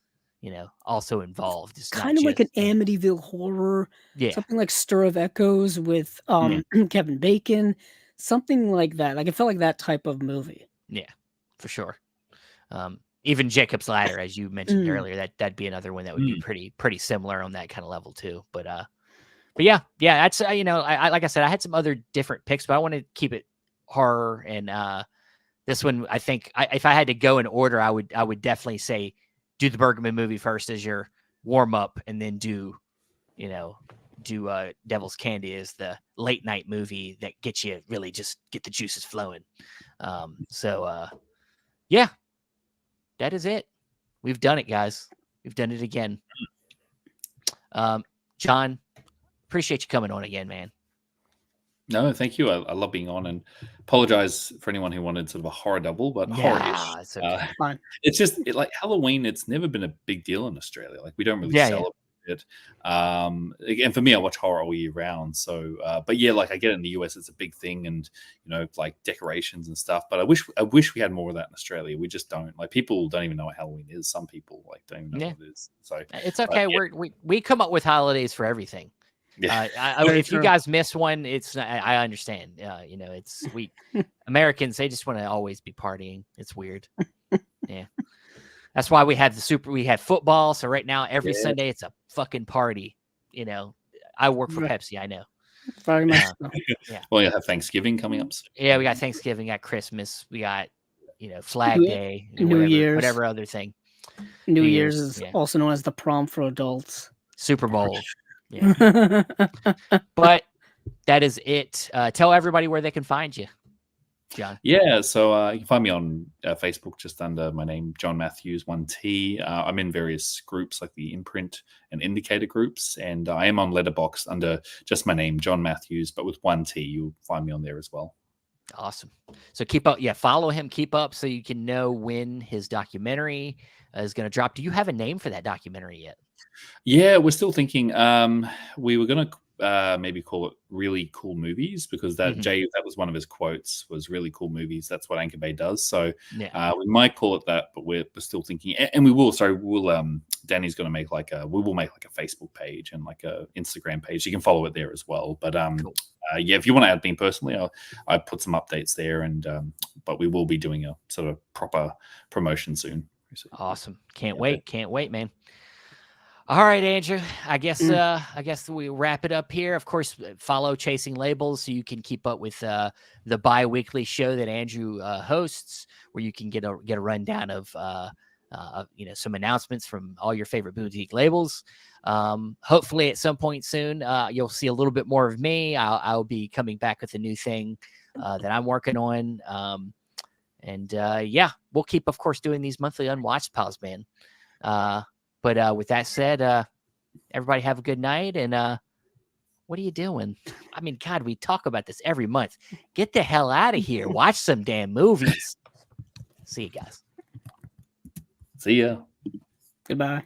also involved. It's not Kind of like just an Amityville horror, yeah, something like Stir of Echoes with mm, Kevin Bacon, something like that. Like it felt like that type of movie. yeah, for sure. Even Jacob's Ladder, as you mentioned Mm. earlier, that'd be another one that would be mm, pretty similar on that kind of level too. But yeah, that's I like I said, I had some other different picks, but I want to keep it horror and this one. I think if I had to go in order, I would definitely say do the Bergman movie first as your warm up, and then do Devil's Candy as the late night movie that gets you really just get the juices flowing. Yeah, that is it. We've done it, guys. We've done it again. John, appreciate you coming on again, man. No, thank you. I love being on, and apologize for anyone who wanted sort of a horror double, but horror-ish. It's okay. Fine. It's just like Halloween. It's never been a big deal in Australia. Like we don't really Yeah. celebrate it. And for me, I watch horror all year round. So, but yeah, like I get it in the US, it's a big thing, and like decorations and stuff. But I wish we had more of that in Australia. We just don't. Like people don't even know what Halloween is. Some people like don't even know what it is. So It's okay. We come up with holidays for everything. yeah, If you guys miss one, I understand. It's we Americans, they just want to always be partying. It's weird. Yeah, that's why we have football. So right now, every Sunday, it's a fucking party. I work for Right. Pepsi. I know. Very much so. Yeah. Well, you have Thanksgiving coming up soon. Yeah, we got Thanksgiving, we got Christmas, we got Flag Day, New Year's. whatever other thing. New Year's is yeah. also known as the prom for adults. Super Bowl. Yeah. But that is it. Tell everybody where they can find you, John. Yeah, so you can find me on Facebook just under my name, John Matthews 1T. I'm in various groups like the Imprint and Indicator groups, and I am on Letterboxd under just my name, John Matthews, but with 1T. You'll find me on there as well. Awesome. So keep up. Yeah, follow him. Keep up so you can know when his documentary is going to drop. Do you have a name for that documentary yet? Yeah, we're still thinking. We were going to maybe call it Really Cool Movies, because that that was one of his quotes, was really cool movies. That's what Anchor Bay does. So we might call it that, but we're still thinking, and we will. So we'll. Danny's going to make we will make like a Facebook page and like a Instagram page. You can follow it there as well. But cool. Yeah, if you want to add me personally, I put some updates there, and but we will be doing a sort of proper promotion soon. Awesome. Can't wait, man. All right, Andrew. I guess we wrap it up here. Of course, follow Chasing Labels so you can keep up with the bi-weekly show that Andrew hosts, where you can get a rundown of some announcements from all your favorite boutique labels. Hopefully at some point soon, you'll see a little bit more of me. I'll be coming back with a new thing that I'm working on. Yeah, we'll keep, of course, doing these monthly Unwatched Piles, man. But with that said, everybody have a good night. And what are you doing? I mean, God, we talk about this every month. Get the hell out of here. Watch some damn movies. See you guys. See ya. Goodbye.